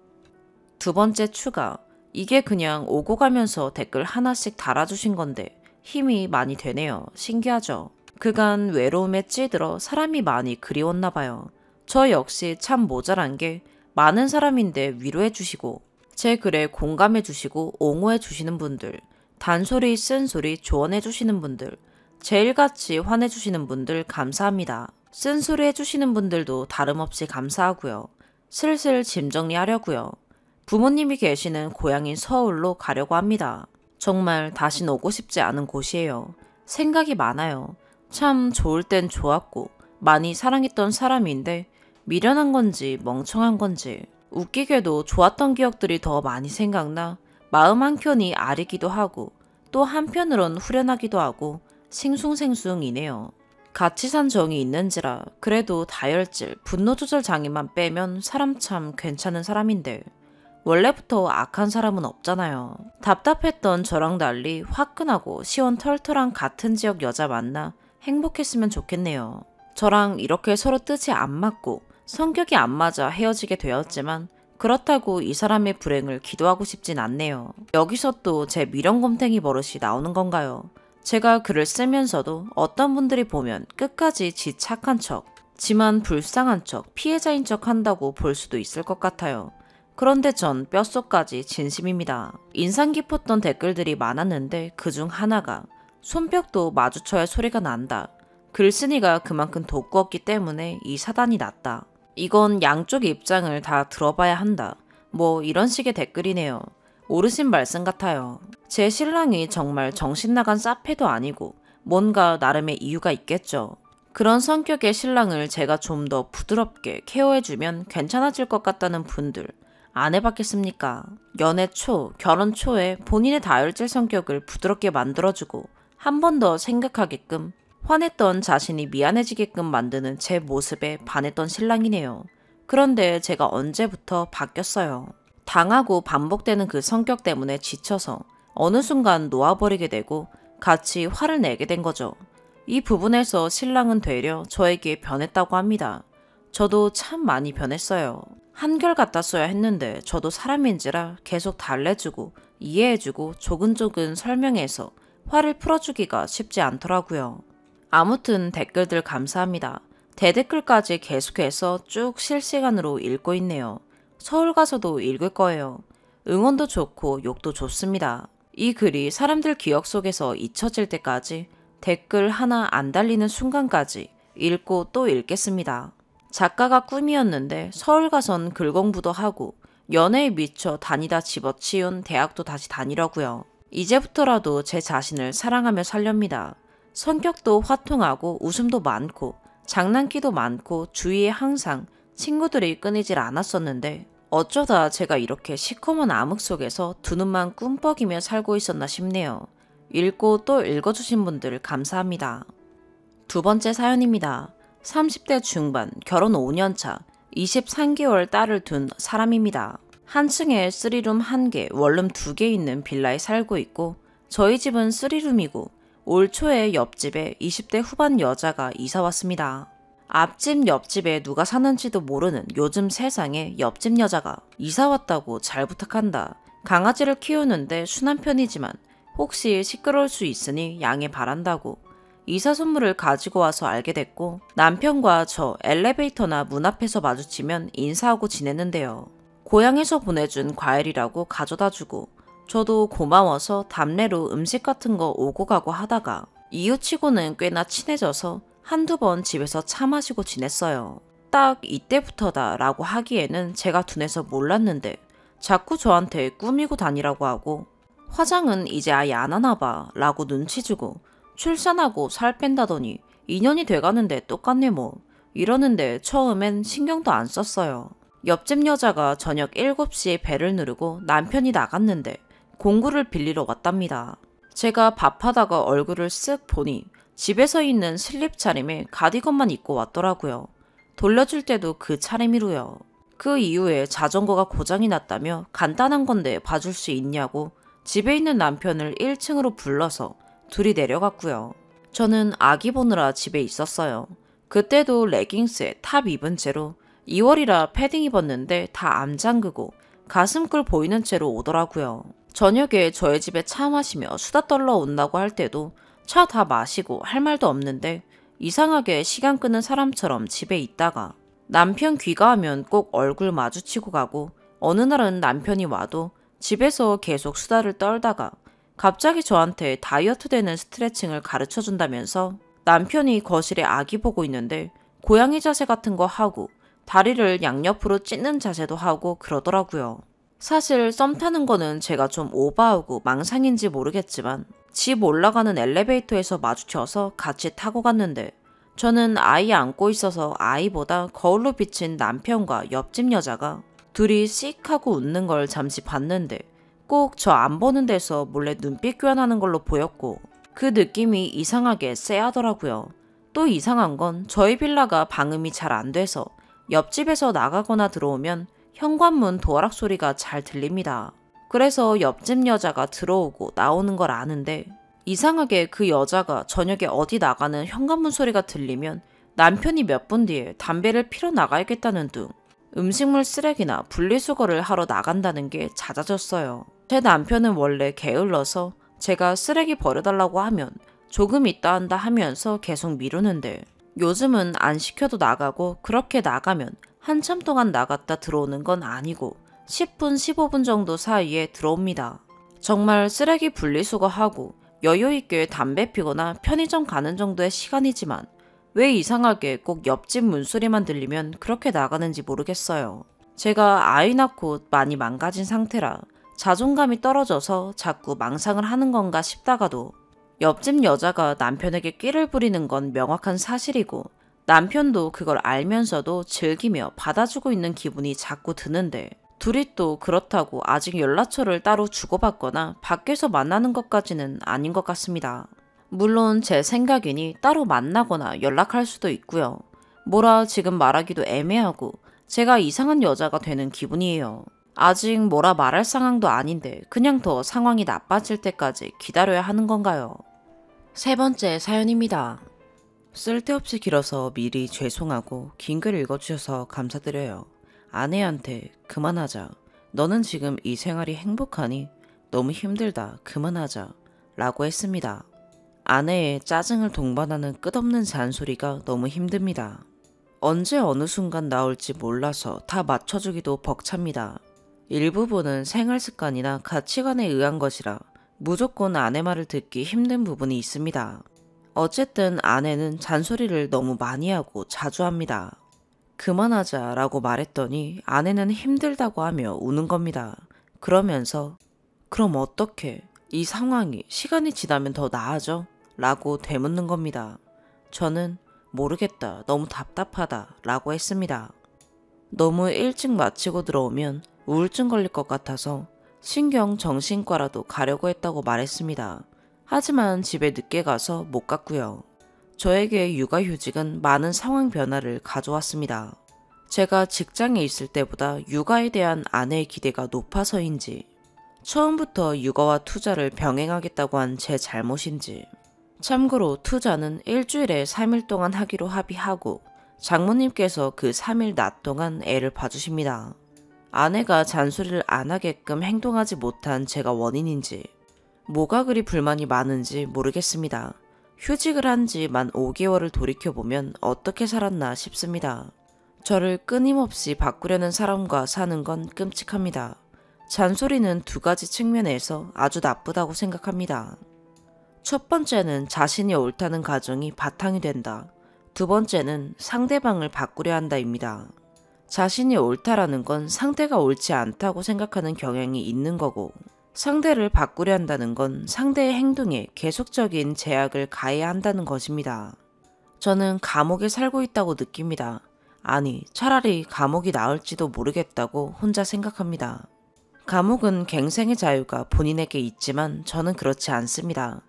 A: 두 번째 추가. 이게 그냥 오고 가면서 댓글 하나씩 달아주신 건데 힘이 많이 되네요. 신기하죠? 그간 외로움에 찌들어 사람이 많이 그리웠나 봐요. 저 역시 참 모자란 게 많은 사람인데 위로해 주시고 제 글에 공감해 주시고 옹호해 주시는 분들, 단소리 쓴소리 조언해 주시는 분들, 제 일같이 화내 주시는 분들 감사합니다. 쓴소리 해주시는 분들도 다름없이 감사하고요. 슬슬 짐 정리하려고요. 부모님이 계시는 고향인 서울로 가려고 합니다. 정말 다신 오고 싶지 않은 곳이에요. 생각이 많아요. 참 좋을 땐 좋았고 많이 사랑했던 사람인데 미련한 건지 멍청한 건지 웃기게도 좋았던 기억들이 더 많이 생각나 마음 한켠이 아리기도 하고 또 한편으론 후련하기도 하고 싱숭생숭이네요. 같이 산 정이 있는지라 그래도 다혈질, 분노조절 장애만 빼면 사람 참 괜찮은 사람인데 원래부터 악한 사람은 없잖아요. 답답했던 저랑 달리 화끈하고 시원털털한 같은 지역 여자 만나 행복했으면 좋겠네요. 저랑 이렇게 서로 뜻이 안 맞고 성격이 안 맞아 헤어지게 되었지만 그렇다고 이 사람의 불행을 기도하고 싶진 않네요. 여기서 또 제 미련곰탱이 버릇이 나오는 건가요? 제가 글을 쓰면서도 어떤 분들이 보면 끝까지 지 착한 척, 지만 불쌍한 척, 피해자인 척 한다고 볼 수도 있을 것 같아요. 그런데 전 뼛속까지 진심입니다. 인상 깊었던 댓글들이 많았는데 그중 하나가 손뼉도 마주쳐야 소리가 난다. 글쓴이가 그만큼 돋구었기 때문에 이 사단이 났다. 이건 양쪽의 입장을 다 들어봐야 한다. 뭐 이런 식의 댓글이네요. 오르신 말씀 같아요. 제 신랑이 정말 정신 나간 싸패도 아니고 뭔가 나름의 이유가 있겠죠. 그런 성격의 신랑을 제가 좀 더 부드럽게 케어해주면 괜찮아질 것 같다는 분들 안 해봤겠습니까? 연애 초, 결혼 초에 본인의 다혈질 성격을 부드럽게 만들어주고 한 번 더 생각하게끔 화냈던 자신이 미안해지게끔 만드는 제 모습에 반했던 신랑이네요. 그런데 제가 언제부터 바뀌었어요. 당하고 반복되는 그 성격 때문에 지쳐서 어느 순간 놓아버리게 되고 같이 화를 내게 된 거죠. 이 부분에서 신랑은 되려 저에게 변했다고 합니다. 저도 참 많이 변했어요. 한결같았어야 했는데 저도 사람인지라 계속 달래주고 이해해주고 조근조근 설명해서 화를 풀어주기가 쉽지 않더라고요. 아무튼 댓글들 감사합니다. 대댓글까지 계속해서 쭉 실시간으로 읽고 있네요. 서울 가서도 읽을 거예요. 응원도 좋고 욕도 좋습니다. 이 글이 사람들 기억 속에서 잊혀질 때까지 댓글 하나 안 달리는 순간까지 읽고 또 읽겠습니다. 작가가 꿈이었는데 서울 가선 글 공부도 하고 연애에 미쳐 다니다 집어치운 대학도 다시 다니려고요. 이제부터라도 제 자신을 사랑하며 살렵니다. 성격도 화통하고 웃음도 많고 장난기도 많고 주위에 항상 친구들이 끊이질 않았었는데 어쩌다 제가 이렇게 시커먼 암흑 속에서 두 눈만 꿈뻑이며 살고 있었나 싶네요. 읽고 또 읽어주신 분들 감사합니다. 두 번째 사연입니다. 30대 중반, 결혼 5년차, 23개월 딸을 둔 사람입니다. 한 층에 3룸 1개, 원룸 2개 있는 빌라에 살고 있고 저희 집은 3룸이고 올 초에 옆집에 20대 후반 여자가 이사 왔습니다. 앞집 옆집에 누가 사는지도 모르는 요즘 세상에 옆집 여자가 이사 왔다고 잘 부탁한다. 강아지를 키우는데 순한 편이지만 혹시 시끄러울 수 있으니 양해 바란다고 이사 선물을 가지고 와서 알게 됐고 남편과 저 엘리베이터나 문 앞에서 마주치면 인사하고 지냈는데요. 고향에서 보내준 과일이라고 가져다주고 저도 고마워서 답례로 음식 같은 거 오고 가고 하다가 이웃치고는 꽤나 친해져서 한두 번 집에서 차 마시고 지냈어요. 딱 이때부터다 라고 하기에는 제가 둔해서 몰랐는데 자꾸 저한테 꾸미고 다니라고 하고 화장은 이제 아예 안 하나 봐 라고 눈치 주고 출산하고 살 뺀다더니 2년이 돼가는데 똑같네 뭐 이러는데 처음엔 신경도 안 썼어요. 옆집 여자가 저녁 7시에 벨을 누르고 남편이 나갔는데 공구를 빌리러 왔답니다. 제가 밥하다가 얼굴을 쓱 보니 집에서 있는 슬립 차림에 가디건만 입고 왔더라고요. 돌려줄 때도 그 차림이로요. 그 이후에 자전거가 고장이 났다며 간단한 건데 봐줄 수 있냐고 집에 있는 남편을 1층으로 불러서 둘이 내려갔고요. 저는 아기 보느라 집에 있었어요. 그때도 레깅스에 탑 입은 채로 2월이라 패딩 입었는데 다 안 잠그고 가슴꿀 보이는 채로 오더라고요. 저녁에 저희 집에 차 마시며 수다 떨러 온다고 할 때도 차 다 마시고 할 말도 없는데 이상하게 시간 끄는 사람처럼 집에 있다가 남편 귀가하면 꼭 얼굴 마주치고 가고 어느 날은 남편이 와도 집에서 계속 수다를 떨다가 갑자기 저한테 다이어트 되는 스트레칭을 가르쳐 준다면서 남편이 거실에 아기 보고 있는데 고양이 자세 같은 거 하고 다리를 양옆으로 찢는 자세도 하고 그러더라고요. 사실 썸 타는 거는 제가 좀 오버하고 망상인지 모르겠지만 집 올라가는 엘리베이터에서 마주쳐서 같이 타고 갔는데 저는 아이 안고 있어서 아이보다 거울로 비친 남편과 옆집 여자가 둘이 씩 하고 웃는 걸 잠시 봤는데 꼭 저 안 보는 데서 몰래 눈빛 교환하는 걸로 보였고 그 느낌이 이상하게 쎄하더라고요. 또 이상한 건 저희 빌라가 방음이 잘 안 돼서 옆집에서 나가거나 들어오면 현관문 도어락 소리가 잘 들립니다. 그래서 옆집 여자가 들어오고 나오는 걸 아는데 이상하게 그 여자가 저녁에 어디 나가는 현관문 소리가 들리면 남편이 몇 분 뒤에 담배를 피러 나가야겠다는 둥 음식물 쓰레기나 분리수거를 하러 나간다는 게 잦아졌어요. 제 남편은 원래 게을러서 제가 쓰레기 버려달라고 하면 조금 있다 한다 하면서 계속 미루는데 요즘은 안 시켜도 나가고 그렇게 나가면 한참 동안 나갔다 들어오는 건 아니고 10분, 15분 정도 사이에 들어옵니다. 정말 쓰레기 분리수거하고 여유있게 담배 피거나 편의점 가는 정도의 시간이지만 왜 이상하게 꼭 옆집 문소리만 들리면 그렇게 나가는지 모르겠어요. 제가 아이 낳고 많이 망가진 상태라 자존감이 떨어져서 자꾸 망상을 하는 건가 싶다가도 옆집 여자가 남편에게 끼를 부리는 건 명확한 사실이고 남편도 그걸 알면서도 즐기며 받아주고 있는 기분이 자꾸 드는데 둘이 또 그렇다고 아직 연락처를 따로 주고받거나 밖에서 만나는 것까지는 아닌 것 같습니다. 물론 제 생각이니 따로 만나거나 연락할 수도 있고요. 뭐라 지금 말하기도 애매하고 제가 이상한 여자가 되는 기분이에요. 아직 뭐라 말할 상황도 아닌데 그냥 더 상황이 나빠질 때까지 기다려야 하는 건가요? 세 번째 사연입니다. 쓸데없이 길어서 미리 죄송하고 긴 글 읽어주셔서 감사드려요. 아내한테 그만하자. 너는 지금 이 생활이 행복하니? 너무 힘들다. 그만하자. 라고 했습니다. 아내의 짜증을 동반하는 끝없는 잔소리가 너무 힘듭니다. 언제 어느 순간 나올지 몰라서 다 맞춰주기도 벅찹니다. 일부분은 생활 습관이나 가치관에 의한 것이라 무조건 아내 말을 듣기 힘든 부분이 있습니다. 어쨌든 아내는 잔소리를 너무 많이 하고 자주 합니다. 그만하자 라고 말했더니 아내는 힘들다고 하며 우는 겁니다. 그러면서 그럼 어떡해? 이 상황이 시간이 지나면 더 나아져? 라고 되묻는 겁니다. 저는 모르겠다. 너무 답답하다. 라고 했습니다. 너무 일찍 마치고 들어오면 우울증 걸릴 것 같아서 신경정신과라도 가려고 했다고 말했습니다. 하지만 집에 늦게 가서 못 갔고요. 저에게 육아휴직은 많은 상황 변화를 가져왔습니다. 제가 직장에 있을 때보다 육아에 대한 아내의 기대가 높아서인지 처음부터 육아와 투자를 병행하겠다고 한 제 잘못인지 참고로 투자는 일주일에 3일 동안 하기로 합의하고 장모님께서 그 3일 낮 동안 애를 봐주십니다. 아내가 잔소리를 안 하게끔 행동하지 못한 제가 원인인지 뭐가 그리 불만이 많은지 모르겠습니다. 휴직을 한 지 만 5개월을 돌이켜보면 어떻게 살았나 싶습니다. 저를 끊임없이 바꾸려는 사람과 사는 건 끔찍합니다. 잔소리는 두 가지 측면에서 아주 나쁘다고 생각합니다. 첫 번째는 자신이 옳다는 가정이 바탕이 된다. 두 번째는 상대방을 바꾸려 한다입니다. 자신이 옳다라는 건 상대가 옳지 않다고 생각하는 경향이 있는 거고 상대를 바꾸려 한다는 건 상대의 행동에 계속적인 제약을 가해야 한다는 것입니다. 저는 감옥에 살고 있다고 느낍니다. 아니, 차라리 감옥이 나을지도 모르겠다고 혼자 생각합니다. 감옥은 갱생의 자유가 본인에게 있지만 저는 그렇지 않습니다.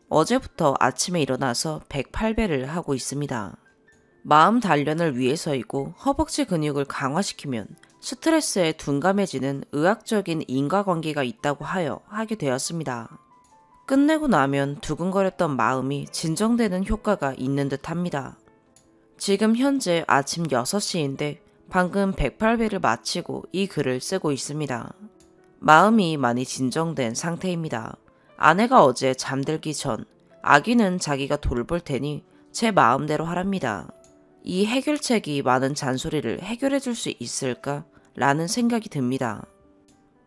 A: 어제부터 아침에 일어나서 108배를 하고 있습니다. 마음 단련을 위해서이고 허벅지 근육을 강화시키면 스트레스에 둔감해지는 의학적인 인과관계가 있다고 하여 하게 되었습니다. 끝내고 나면 두근거렸던 마음이 진정되는 효과가 있는 듯 합니다. 지금 현재 아침 6시인데 방금 108배를 마치고 이 글을 쓰고 있습니다. 마음이 많이 진정된 상태입니다. 아내가 어제 잠들기 전 아기는 자기가 돌볼 테니 제 마음대로 하랍니다. 이 해결책이 많은 잔소리를 해결해 줄 수 있을까? 라는 생각이 듭니다.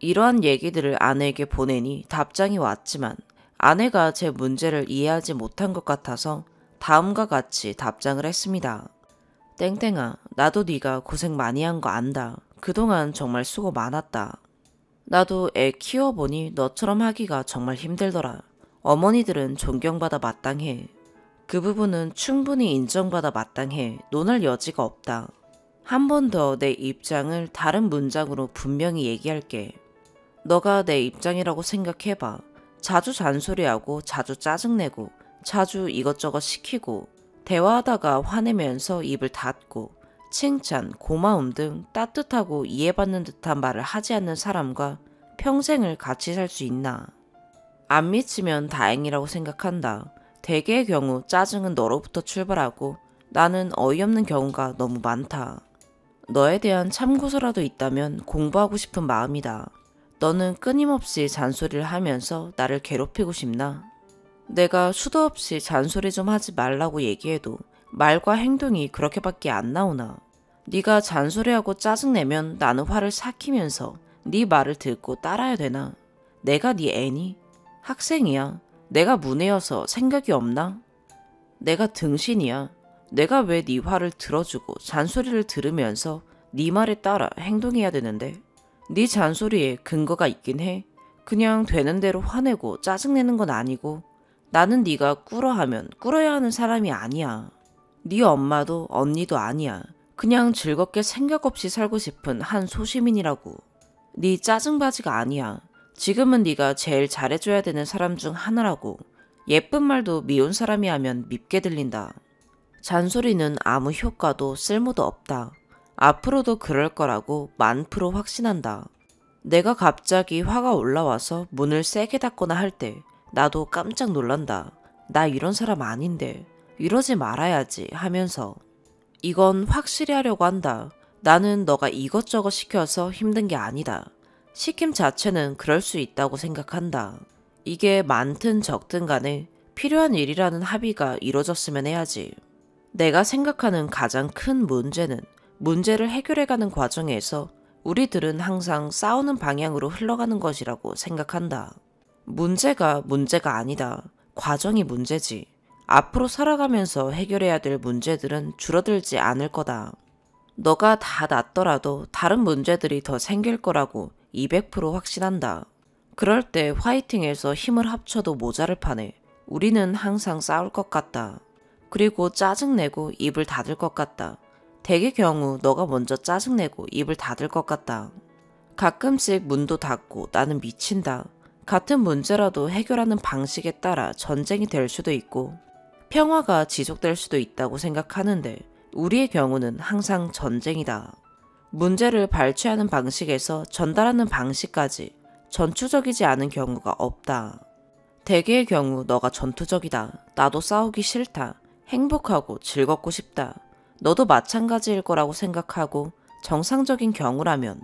A: 이러한 얘기들을 아내에게 보내니 답장이 왔지만 아내가 제 문제를 이해하지 못한 것 같아서 다음과 같이 답장을 했습니다. 땡땡아, 나도 네가 고생 많이 한 거 안다. 그동안 정말 수고 많았다. 나도 애 키워보니 너처럼 하기가 정말 힘들더라. 어머니들은 존경받아 마땅해. 그 부분은 충분히 인정받아 마땅해. 논할 여지가 없다. 한 번 더 내 입장을 다른 문장으로 분명히 얘기할게. 너가 내 입장이라고 생각해봐. 자주 잔소리하고 자주 짜증내고 자주 이것저것 시키고 대화하다가 화내면서 입을 닫고 칭찬, 고마움 등 따뜻하고 이해받는 듯한 말을 하지 않는 사람과 평생을 같이 살 수 있나? 안 미치면 다행이라고 생각한다. 대개의 경우 짜증은 너로부터 출발하고 나는 어이없는 경우가 너무 많다. 너에 대한 참고서라도 있다면 공부하고 싶은 마음이다. 너는 끊임없이 잔소리를 하면서 나를 괴롭히고 싶나? 내가 수도 없이 잔소리 좀 하지 말라고 얘기해도 말과 행동이 그렇게밖에 안 나오나? 네가 잔소리하고 짜증내면 나는 화를 삭히면서 네 말을 듣고 따라야 되나? 내가 네 애니? 학생이야. 내가 문외여서 생각이 없나? 내가 등신이야. 내가 왜 네 화를 들어주고 잔소리를 들으면서 네 말에 따라 행동해야 되는데? 네 잔소리에 근거가 있긴 해. 그냥 되는 대로 화내고 짜증내는 건 아니고 나는 네가 꿇어 하면 꿇어야 하는 사람이 아니야. 네 엄마도 언니도 아니야. 그냥 즐겁게 생각 없이 살고 싶은 한 소시민이라고. 네 짜증바지가 아니야. 지금은 네가 제일 잘해줘야 되는 사람 중 하나라고. 예쁜 말도 미운 사람이 하면 밉게 들린다. 잔소리는 아무 효과도 쓸모도 없다. 앞으로도 그럴 거라고 10,000% 확신한다. 내가 갑자기 화가 올라와서 문을 세게 닫거나 할 때 나도 깜짝 놀란다. 나 이런 사람 아닌데 이러지 말아야지 하면서. 이건 확실히 하려고 한다. 나는 너가 이것저것 시켜서 힘든 게 아니다. 시킴 자체는 그럴 수 있다고 생각한다. 이게 많든 적든 간에 필요한 일이라는 합의가 이루어졌으면 해야지. 내가 생각하는 가장 큰 문제는 문제를 해결해가는 과정에서 우리들은 항상 싸우는 방향으로 흘러가는 것이라고 생각한다. 문제가 아니다. 과정이 문제지. 앞으로 살아가면서 해결해야 될 문제들은 줄어들지 않을 거다. 너가 다 낫더라도 다른 문제들이 더 생길 거라고 200% 확신한다. 그럴 때 화이팅해서 힘을 합쳐도 모자를 파네. 우리는 항상 싸울 것 같다. 그리고 짜증내고 입을 닫을 것 같다. 대개 경우 너가 먼저 짜증내고 입을 닫을 것 같다. 가끔씩 문도 닫고 나는 미친다. 같은 문제라도 해결하는 방식에 따라 전쟁이 될 수도 있고 평화가 지속될 수도 있다고 생각하는데 우리의 경우는 항상 전쟁이다. 문제를 발췌하는 방식에서 전달하는 방식까지 전투적이지 않은 경우가 없다. 대개의 경우 너가 전투적이다. 나도 싸우기 싫다. 행복하고 즐겁고 싶다. 너도 마찬가지일 거라고 생각하고 정상적인 경우라면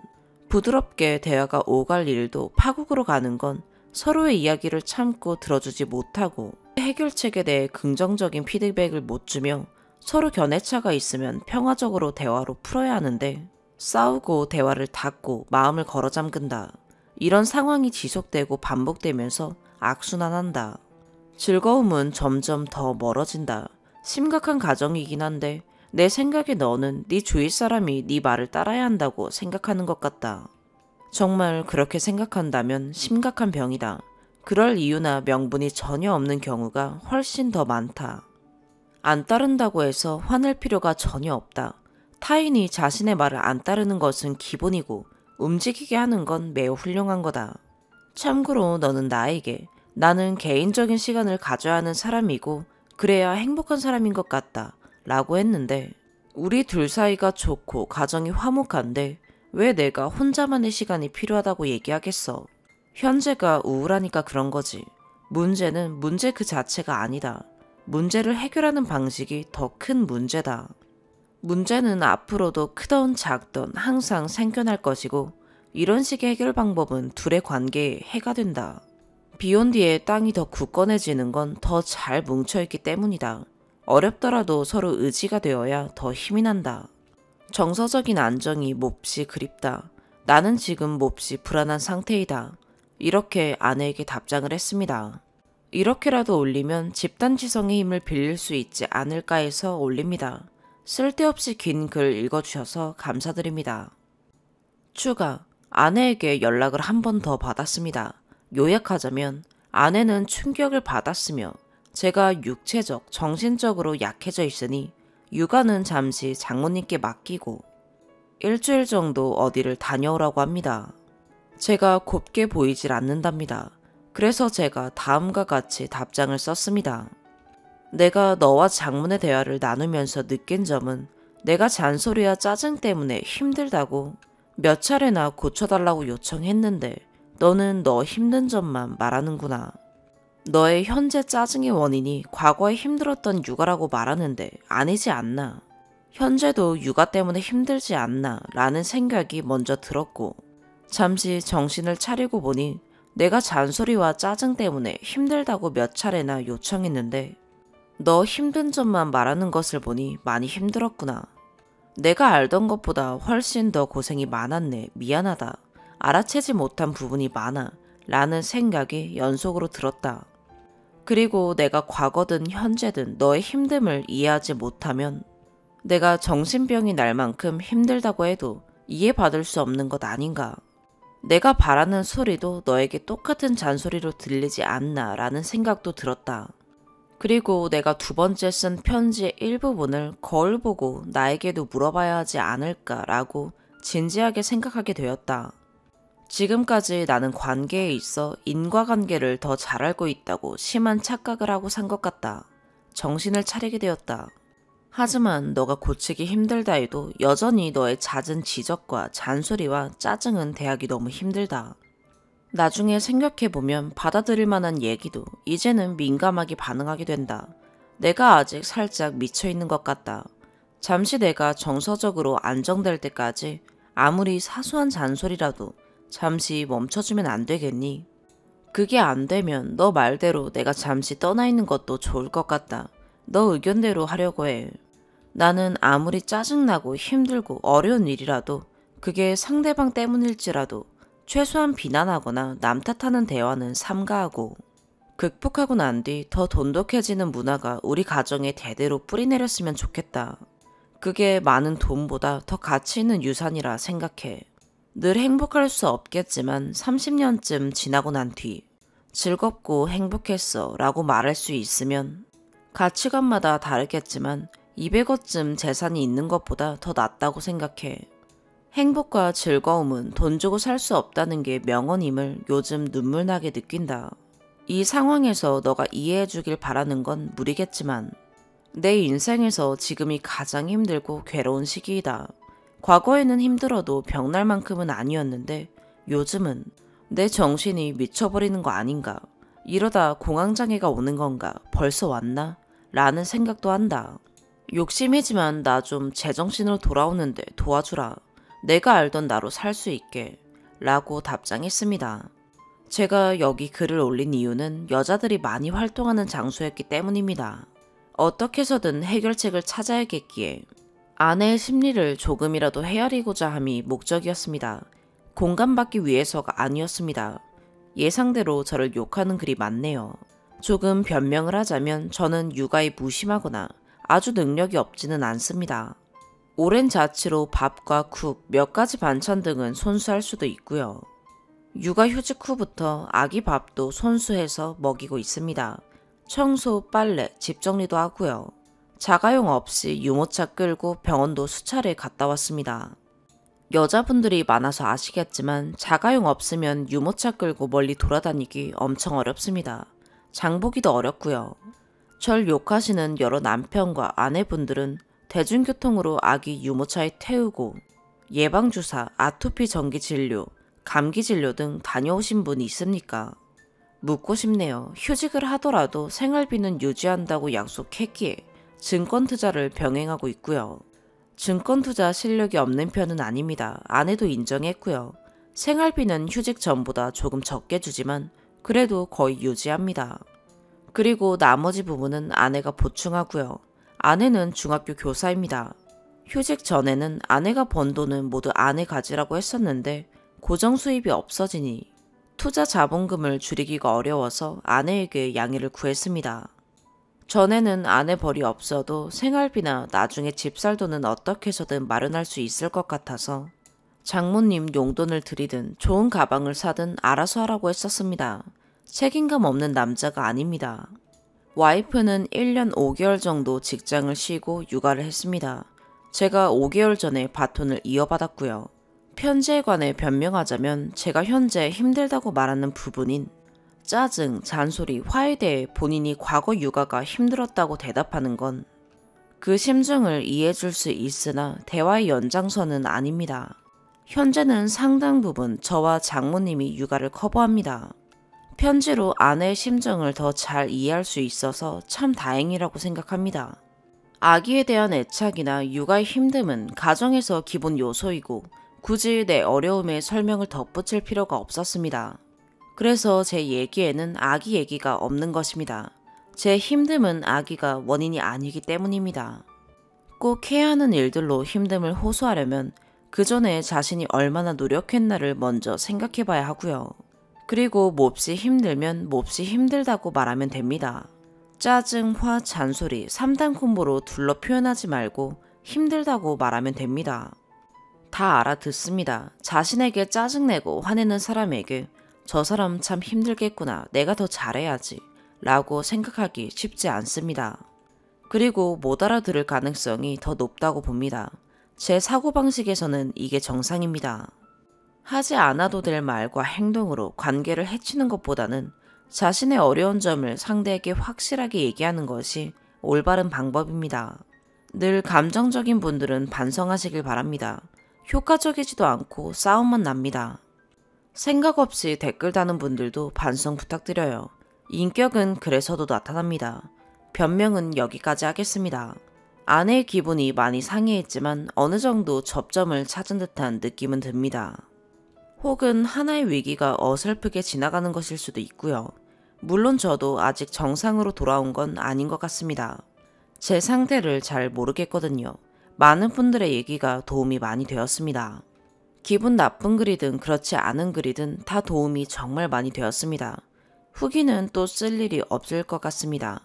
A: 부드럽게 대화가 오갈 일도 파국으로 가는 건 서로의 이야기를 참고 들어주지 못하고 해결책에 대해 긍정적인 피드백을 못 주며 서로 견해차가 있으면 평화적으로 대화로 풀어야 하는데 싸우고 대화를 닫고 마음을 걸어 잠근다. 이런 상황이 지속되고 반복되면서 악순환한다. 즐거움은 점점 더 멀어진다. 심각한 가정이긴 한데 내 생각에 너는 네 주위 사람이 네 말을 따라야 한다고 생각하는 것 같다. 정말 그렇게 생각한다면 심각한 병이다. 그럴 이유나 명분이 전혀 없는 경우가 훨씬 더 많다. 안 따른다고 해서 화낼 필요가 전혀 없다. 타인이 자신의 말을 안 따르는 것은 기본이고 움직이게 하는 건 매우 훌륭한 거다. 참고로 너는 나에게 나는 개인적인 시간을 가져야 하는 사람이고 그래야 행복한 사람인 것 같다 라고 했는데 우리 둘 사이가 좋고 가정이 화목한데 왜 내가 혼자만의 시간이 필요하다고 얘기하겠어. 현재가 우울하니까 그런 거지. 문제는 문제 그 자체가 아니다. 문제를 해결하는 방식이 더 큰 문제다. 문제는 앞으로도 크던 작던 항상 생겨날 것이고 이런 식의 해결 방법은 둘의 관계에 해가 된다. 비온 뒤에 땅이 더 굳건해지는 건 더 잘 뭉쳐있기 때문이다. 어렵더라도 서로 의지가 되어야 더 힘이 난다. 정서적인 안정이 몹시 그립다. 나는 지금 몹시 불안한 상태이다. 이렇게 아내에게 답장을 했습니다. 이렇게라도 올리면 집단지성의 힘을 빌릴 수 있지 않을까 해서 올립니다. 쓸데없이 긴 글 읽어주셔서 감사드립니다. 추가, 아내에게 연락을 한 번 더 받았습니다. 요약하자면 아내는 충격을 받았으며 제가 육체적, 정신적으로 약해져 있으니 육아는 잠시 장모님께 맡기고 일주일 정도 어디를 다녀오라고 합니다. 제가 곱게 보이질 않는답니다. 그래서 제가 다음과 같이 답장을 썼습니다. 내가 너와 장문의 대화를 나누면서 느낀 점은 내가 잔소리와 짜증 때문에 힘들다고 몇 차례나 고쳐달라고 요청했는데 너는 너 힘든 점만 말하는구나. 너의 현재 짜증의 원인이 과거에 힘들었던 육아라고 말하는데 아니지 않나. 현재도 육아 때문에 힘들지 않나 라는 생각이 먼저 들었고 잠시 정신을 차리고 보니 내가 잔소리와 짜증 때문에 힘들다고 몇 차례나 요청했는데 너 힘든 점만 말하는 것을 보니 많이 힘들었구나. 내가 알던 것보다 훨씬 더 고생이 많았네. 미안하다. 알아채지 못한 부분이 많아. 라는 생각이 연속으로 들었다. 그리고 내가 과거든 현재든 너의 힘듦을 이해하지 못하면 내가 정신병이 날 만큼 힘들다고 해도 이해받을 수 없는 것 아닌가. 내가 바라는 소리도 너에게 똑같은 잔소리로 들리지 않나 라는 생각도 들었다. 그리고 내가 두 번째 쓴 편지의 일부분을 거울 보고 나에게도 물어봐야 하지 않을까라고 진지하게 생각하게 되었다. 지금까지 나는 관계에 있어 인과관계를 더 잘 알고 있다고 심한 착각을 하고 산 것 같다. 정신을 차리게 되었다. 하지만 너가 고치기 힘들다 해도 여전히 너의 잦은 지적과 잔소리와 짜증은 대하기 너무 힘들다. 나중에 생각해보면 받아들일 만한 얘기도 이제는 민감하게 반응하게 된다. 내가 아직 살짝 미쳐있는 것 같다. 잠시 내가 정서적으로 안정될 때까지 아무리 사소한 잔소리라도 잠시 멈춰주면 안 되겠니? 그게 안 되면 너 말대로 내가 잠시 떠나 있는 것도 좋을 것 같다. 너 의견대로 하려고 해. 나는 아무리 짜증나고 힘들고 어려운 일이라도 그게 상대방 때문일지라도 최소한 비난하거나 남 탓하는 대화는 삼가하고 극복하고 난 뒤 더 돈독해지는 문화가 우리 가정에 대대로 뿌리내렸으면 좋겠다. 그게 많은 돈보다 더 가치 있는 유산이라 생각해. 늘 행복할 수 없겠지만 30년쯤 지나고 난 뒤 즐겁고 행복했어 라고 말할 수 있으면 가치관마다 다르겠지만 200억쯤 재산이 있는 것보다 더 낫다고 생각해. 행복과 즐거움은 돈 주고 살 수 없다는 게 명언임을 요즘 눈물나게 느낀다. 이 상황에서 너가 이해해 주길 바라는 건 무리겠지만 내 인생에서 지금이 가장 힘들고 괴로운 시기이다. 과거에는 힘들어도 병날 만큼은 아니었는데 요즘은 내 정신이 미쳐버리는 거 아닌가. 이러다 공황장애가 오는 건가. 벌써 왔나? 라는 생각도 한다. 욕심이지만 나 좀 제정신으로 돌아오는데 도와주라. 내가 알던 나로 살 수 있게 라고 답장했습니다. 제가 여기 글을 올린 이유는 여자들이 많이 활동하는 장소였기 때문입니다. 어떻게 해서든 해결책을 찾아야겠기에 아내의 심리를 조금이라도 헤아리고자 함이 목적이었습니다. 공감받기 위해서가 아니었습니다. 예상대로 저를 욕하는 글이 많네요. 조금 변명을 하자면 저는 육아에 무심하거나 아주 능력이 없지는 않습니다. 오랜 자취로 밥과 국, 몇 가지 반찬 등은 손수할 수도 있고요. 육아휴직 후부터 아기 밥도 손수해서 먹이고 있습니다. 청소, 빨래, 집 정리도 하고요. 자가용 없이 유모차 끌고 병원도 수차례 갔다 왔습니다. 여자분들이 많아서 아시겠지만 자가용 없으면 유모차 끌고 멀리 돌아다니기 엄청 어렵습니다. 장보기도 어렵고요. 절 욕하시는 여러 남편과 아내분들은 대중교통으로 아기 유모차에 태우고 예방주사, 아토피 정기진료, 감기진료 등 다녀오신 분이 있습니까? 묻고 싶네요. 휴직을 하더라도 생활비는 유지한다고 약속했기에 증권투자를 병행하고 있고요. 증권투자 실력이 없는 편은 아닙니다. 아내도 인정했고요. 생활비는 휴직 전보다 조금 적게 주지만 그래도 거의 유지합니다. 그리고 나머지 부분은 아내가 보충하고요. 아내는 중학교 교사입니다. 휴직 전에는 아내가 번 돈은 모두 아내 가지라고 했었는데 고정 수입이 없어지니 투자 자본금을 줄이기가 어려워서 아내에게 양해를 구했습니다. 전에는 아내 벌이 없어도 생활비나 나중에 집 살 돈은 어떻게 해서든 마련할 수 있을 것 같아서 장모님 용돈을 드리든 좋은 가방을 사든 알아서 하라고 했었습니다. 책임감 없는 남자가 아닙니다. 와이프는 1년 5개월 정도 직장을 쉬고 육아를 했습니다. 제가 5개월 전에 바톤을 이어받았고요. 편지에 관해 변명하자면 제가 현재 힘들다고 말하는 부분인 짜증, 잔소리, 화에 대해 본인이 과거 육아가 힘들었다고 대답하는 건 그 심정을 이해해줄 수 있으나 대화의 연장선은 아닙니다. 현재는 상당 부분 저와 장모님이 육아를 커버합니다. 편지로 아내의 심정을 더 잘 이해할 수 있어서 참 다행이라고 생각합니다. 아기에 대한 애착이나 육아의 힘듦은 가정에서 기본 요소이고 굳이 내 어려움에 설명을 덧붙일 필요가 없었습니다. 그래서 제 얘기에는 아기 얘기가 없는 것입니다. 제 힘듦은 아기가 원인이 아니기 때문입니다. 꼭 해야 하는 일들로 힘듦을 호소하려면 그 전에 자신이 얼마나 노력했나를 먼저 생각해 봐야 하고요. 그리고 몹시 힘들면 몹시 힘들다고 말하면 됩니다. 짜증, 화, 잔소리 3단 콤보로 둘러 표현하지 말고 힘들다고 말하면 됩니다. 다 알아듣습니다. 자신에게 짜증내고 화내는 사람에게 저 사람 참 힘들겠구나, 내가 더 잘해야지 라고 생각하기 쉽지 않습니다. 그리고 못 알아들을 가능성이 더 높다고 봅니다. 제 사고방식에서는 이게 정상입니다. 하지 않아도 될 말과 행동으로 관계를 해치는 것보다는 자신의 어려운 점을 상대에게 확실하게 얘기하는 것이 올바른 방법입니다. 늘 감정적인 분들은 반성하시길 바랍니다. 효과적이지도 않고 싸움만 납니다. 생각 없이 댓글 다는 분들도 반성 부탁드려요. 인격은 그래서도 나타납니다. 변명은 여기까지 하겠습니다. 아내의 기분이 많이 상해했지만 어느 정도 접점을 찾은 듯한 느낌은 듭니다. 혹은 하나의 위기가 어설프게 지나가는 것일 수도 있고요. 물론 저도 아직 정상으로 돌아온 건 아닌 것 같습니다. 제 상태를 잘 모르겠거든요. 많은 분들의 얘기가 도움이 많이 되었습니다. 기분 나쁜 글이든 그렇지 않은 글이든 다 도움이 정말 많이 되었습니다. 후기는 또 쓸 일이 없을 것 같습니다.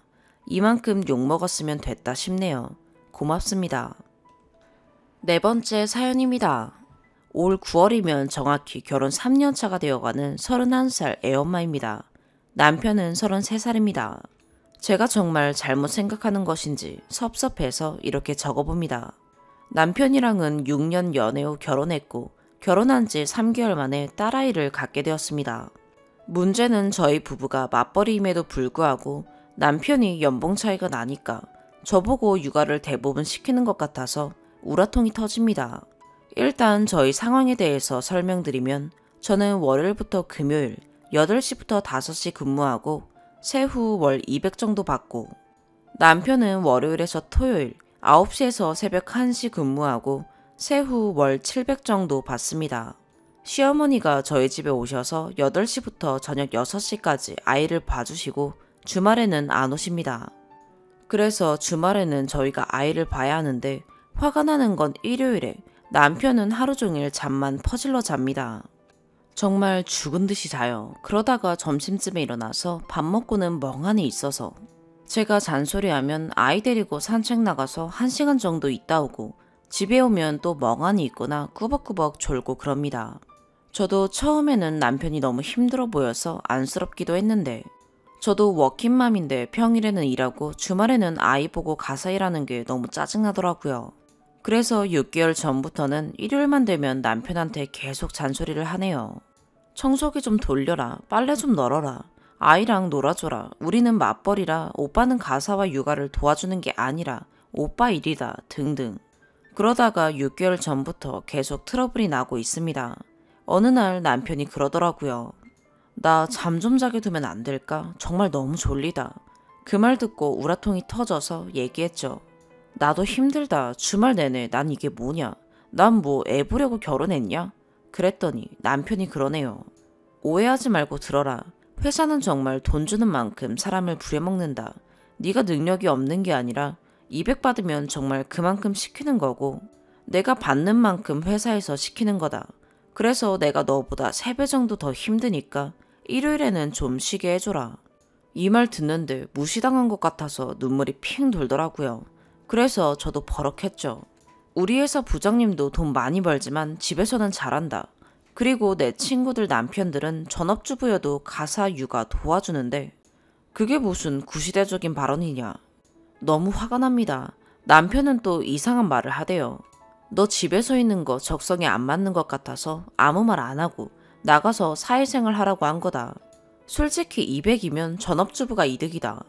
A: 이만큼 욕먹었으면 됐다 싶네요. 고맙습니다. 네 번째 사연입니다. 올 9월이면 정확히 결혼 3년차가 되어가는 31살 애엄마입니다. 남편은 33살입니다. 제가 정말 잘못 생각하는 것인지 섭섭해서 이렇게 적어봅니다. 남편이랑은 6년 연애 후 결혼했고 결혼한 지 3개월 만에 딸아이를 갖게 되었습니다. 문제는 저희 부부가 맞벌이임에도 불구하고 남편이 연봉 차이가 나니까 저보고 육아를 대부분 시키는 것 같아서 우라통이 터집니다. 일단 저희 상황에 대해서 설명드리면 저는 월요일부터 금요일 8시부터 5시 근무하고 세후 월 200 정도 받고 남편은 월요일에서 토요일 9시에서 새벽 1시 근무하고 세후 월 700 정도 받습니다. 시어머니가 저희 집에 오셔서 8시부터 저녁 6시까지 아이를 봐주시고 주말에는 안 오십니다. 그래서 주말에는 저희가 아이를 봐야 하는데 화가 나는 건 일요일에 남편은 하루 종일 잠만 퍼질러 잡니다. 정말 죽은 듯이 자요. 그러다가 점심쯤에 일어나서 밥 먹고는 멍하니 있어서 제가 잔소리하면 아이 데리고 산책 나가서 1시간 정도 있다 오고 집에 오면 또 멍하니 있거나 꾸벅꾸벅 졸고 그럽니다. 저도 처음에는 남편이 너무 힘들어 보여서 안쓰럽기도 했는데 저도 워킹맘인데 평일에는 일하고 주말에는 아이 보고 가사 일하는 게 너무 짜증나더라고요. 그래서 6개월 전부터는 일요일만 되면 남편한테 계속 잔소리를 하네요. 청소기 좀 돌려라, 빨래 좀 널어라, 아이랑 놀아줘라, 우리는 맞벌이라 오빠는 가사와 육아를 도와주는 게 아니라 오빠 일이다 등등. 그러다가 6개월 전부터 계속 트러블이 나고 있습니다. 어느 날 남편이 그러더라고요. 나 잠 좀 자게 두면 안 될까? 정말 너무 졸리다. 그 말 듣고 우라통이 터져서 얘기했죠. 나도 힘들다. 주말 내내 난 이게 뭐냐? 난 뭐 애 보려고 결혼했냐? 그랬더니 남편이 그러네요. 오해하지 말고 들어라. 회사는 정말 돈 주는 만큼 사람을 부려먹는다. 네가 능력이 없는 게 아니라 200 받으면 정말 그만큼 시키는 거고 내가 받는 만큼 회사에서 시키는 거다. 그래서 내가 너보다 3배 정도 더 힘드니까 일요일에는 좀 쉬게 해줘라. 이 말 듣는데 무시당한 것 같아서 눈물이 핑 돌더라고요. 그래서 저도 버럭했죠. 우리 회사 부장님도 돈 많이 벌지만 집에서는 잘한다. 그리고 내 친구들 남편들은 전업주부여도 가사 육아 도와주는데 그게 무슨 구시대적인 발언이냐. 너무 화가 납니다. 남편은 또 이상한 말을 하대요. 너 집에서 있는 거 적성에 안 맞는 것 같아서 아무 말 안 하고 나가서 사회생활 하라고 한 거다. 솔직히 200이면 전업주부가 이득이다.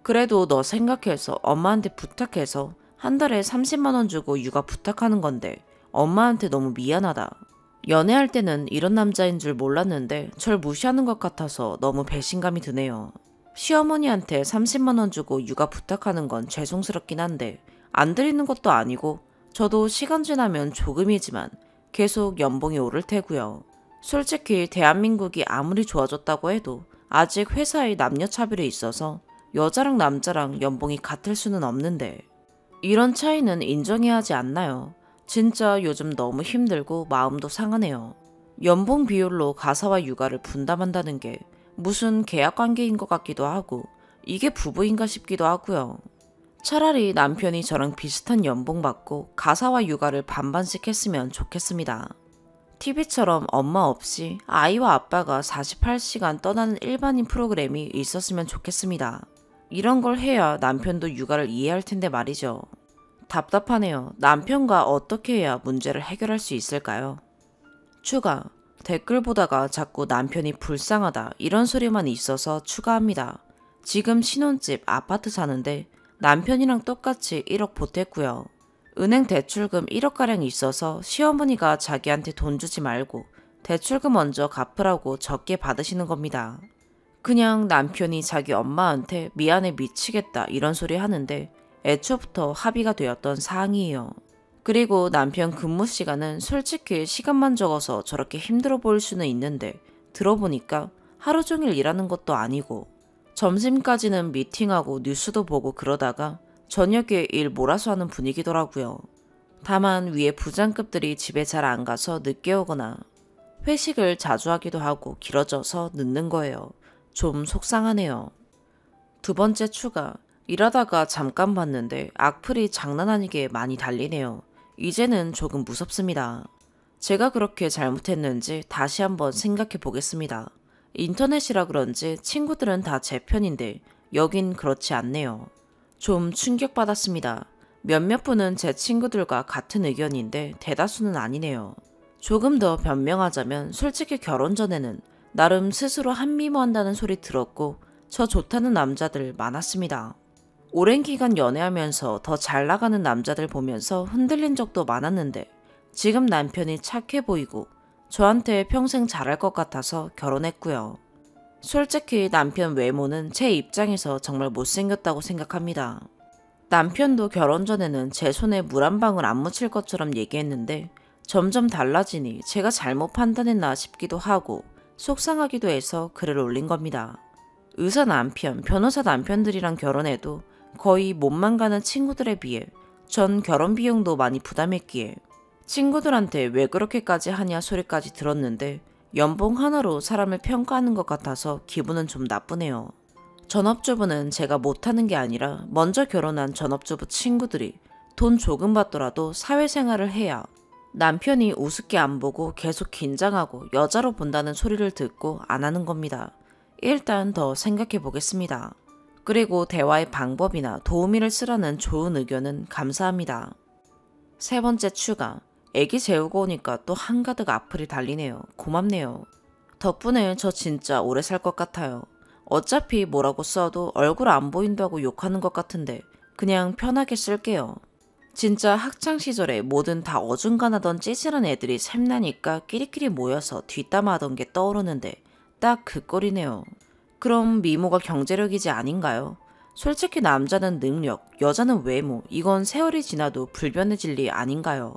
A: 그래도 너 생각해서 엄마한테 부탁해서 한 달에 30만 원 주고 육아 부탁하는 건데 엄마한테 너무 미안하다. 연애할 때는 이런 남자인 줄 몰랐는데 절 무시하는 것 같아서 너무 배신감이 드네요. 시어머니한테 30만 원 주고 육아 부탁하는 건 죄송스럽긴 한데 안 드리는 것도 아니고 저도 시간 지나면 조금이지만 계속 연봉이 오를 테고요. 솔직히 대한민국이 아무리 좋아졌다고 해도 아직 회사에 남녀차별이 있어서 여자랑 남자랑 연봉이 같을 수는 없는데 이런 차이는 인정해야 하지 않나요? 진짜 요즘 너무 힘들고 마음도 상하네요. 연봉 비율로 가사와 육아를 분담한다는 게 무슨 계약관계인 것 같기도 하고 이게 부부인가 싶기도 하고요. 차라리 남편이 저랑 비슷한 연봉 받고 가사와 육아를 반반씩 했으면 좋겠습니다. TV처럼 엄마 없이 아이와 아빠가 48시간 떠나는 일반인 프로그램이 있었으면 좋겠습니다. 이런 걸 해야 남편도 육아를 이해할 텐데 말이죠. 답답하네요. 남편과 어떻게 해야 문제를 해결할 수 있을까요? 추가. 댓글 보다가 자꾸 남편이 불쌍하다 이런 소리만 있어서 추가합니다. 지금 신혼집 아파트 사는데 남편이랑 똑같이 1억 보탰고요. 은행 대출금 1억가량 있어서 시어머니가 자기한테 돈 주지 말고 대출금 먼저 갚으라고 적게 받으시는 겁니다. 그냥 남편이 자기 엄마한테 미안해 미치겠다 이런 소리 하는데 애초부터 합의가 되었던 사항이에요. 그리고 남편 근무 시간은 솔직히 시간만 적어서 저렇게 힘들어 보일 수는 있는데 들어보니까 하루 종일 일하는 것도 아니고 점심까지는 미팅하고 뉴스도 보고 그러다가 저녁에 일 몰아서 하는 분위기더라고요. 다만 위에 부장급들이 집에 잘 안 가서 늦게 오거나 회식을 자주 하기도 하고 길어져서 늦는 거예요. 좀 속상하네요. 두 번째 추가. 일하다가 잠깐 봤는데 악플이 장난 아니게 많이 달리네요. 이제는 조금 무섭습니다. 제가 그렇게 잘못했는지 다시 한번 생각해 보겠습니다. 인터넷이라 그런지 친구들은 다 제 편인데 여긴 그렇지 않네요. 좀 충격받았습니다. 몇몇 분은 제 친구들과 같은 의견인데 대다수는 아니네요. 조금 더 변명하자면 솔직히 결혼 전에는 나름 스스로 한미모한다는 소리 들었고 저 좋다는 남자들 많았습니다. 오랜 기간 연애하면서 더 잘 나가는 남자들 보면서 흔들린 적도 많았는데 지금 남편이 착해 보이고 저한테 평생 잘할 것 같아서 결혼했고요. 솔직히 남편 외모는 제 입장에서 정말 못생겼다고 생각합니다. 남편도 결혼 전에는 제 손에 물 한 방울 안 묻힐 것처럼 얘기했는데 점점 달라지니 제가 잘못 판단했나 싶기도 하고 속상하기도 해서 글을 올린 겁니다. 의사 남편, 변호사 남편들이랑 결혼해도 거의 몸만 가는 친구들에 비해 전 결혼 비용도 많이 부담했기에 친구들한테 왜 그렇게까지 하냐 소리까지 들었는데 연봉 하나로 사람을 평가하는 것 같아서 기분은 좀 나쁘네요. 전업주부는 제가 못하는 게 아니라 먼저 결혼한 전업주부 친구들이 돈 조금 받더라도 사회생활을 해야 남편이 우습게 안 보고 계속 긴장하고 여자로 본다는 소리를 듣고 안 하는 겁니다. 일단 더 생각해 보겠습니다. 그리고 대화의 방법이나 도우미를 쓰라는 좋은 의견은 감사합니다. 세 번째 추가. 애기 재우고 오니까 또 한가득 악플이 달리네요. 고맙네요. 덕분에 저 진짜 오래 살 것 같아요. 어차피 뭐라고 써도 얼굴 안 보인다고 욕하는 것 같은데 그냥 편하게 쓸게요. 진짜 학창시절에 뭐든 다 어중간하던 찌질한 애들이 샘나니까 끼리끼리 모여서 뒷담화하던 게 떠오르는데 딱 그 꼴이네요. 그럼 미모가 경제력이지 아닌가요? 솔직히 남자는 능력, 여자는 외모, 이건 세월이 지나도 불변해질 리 아닌가요?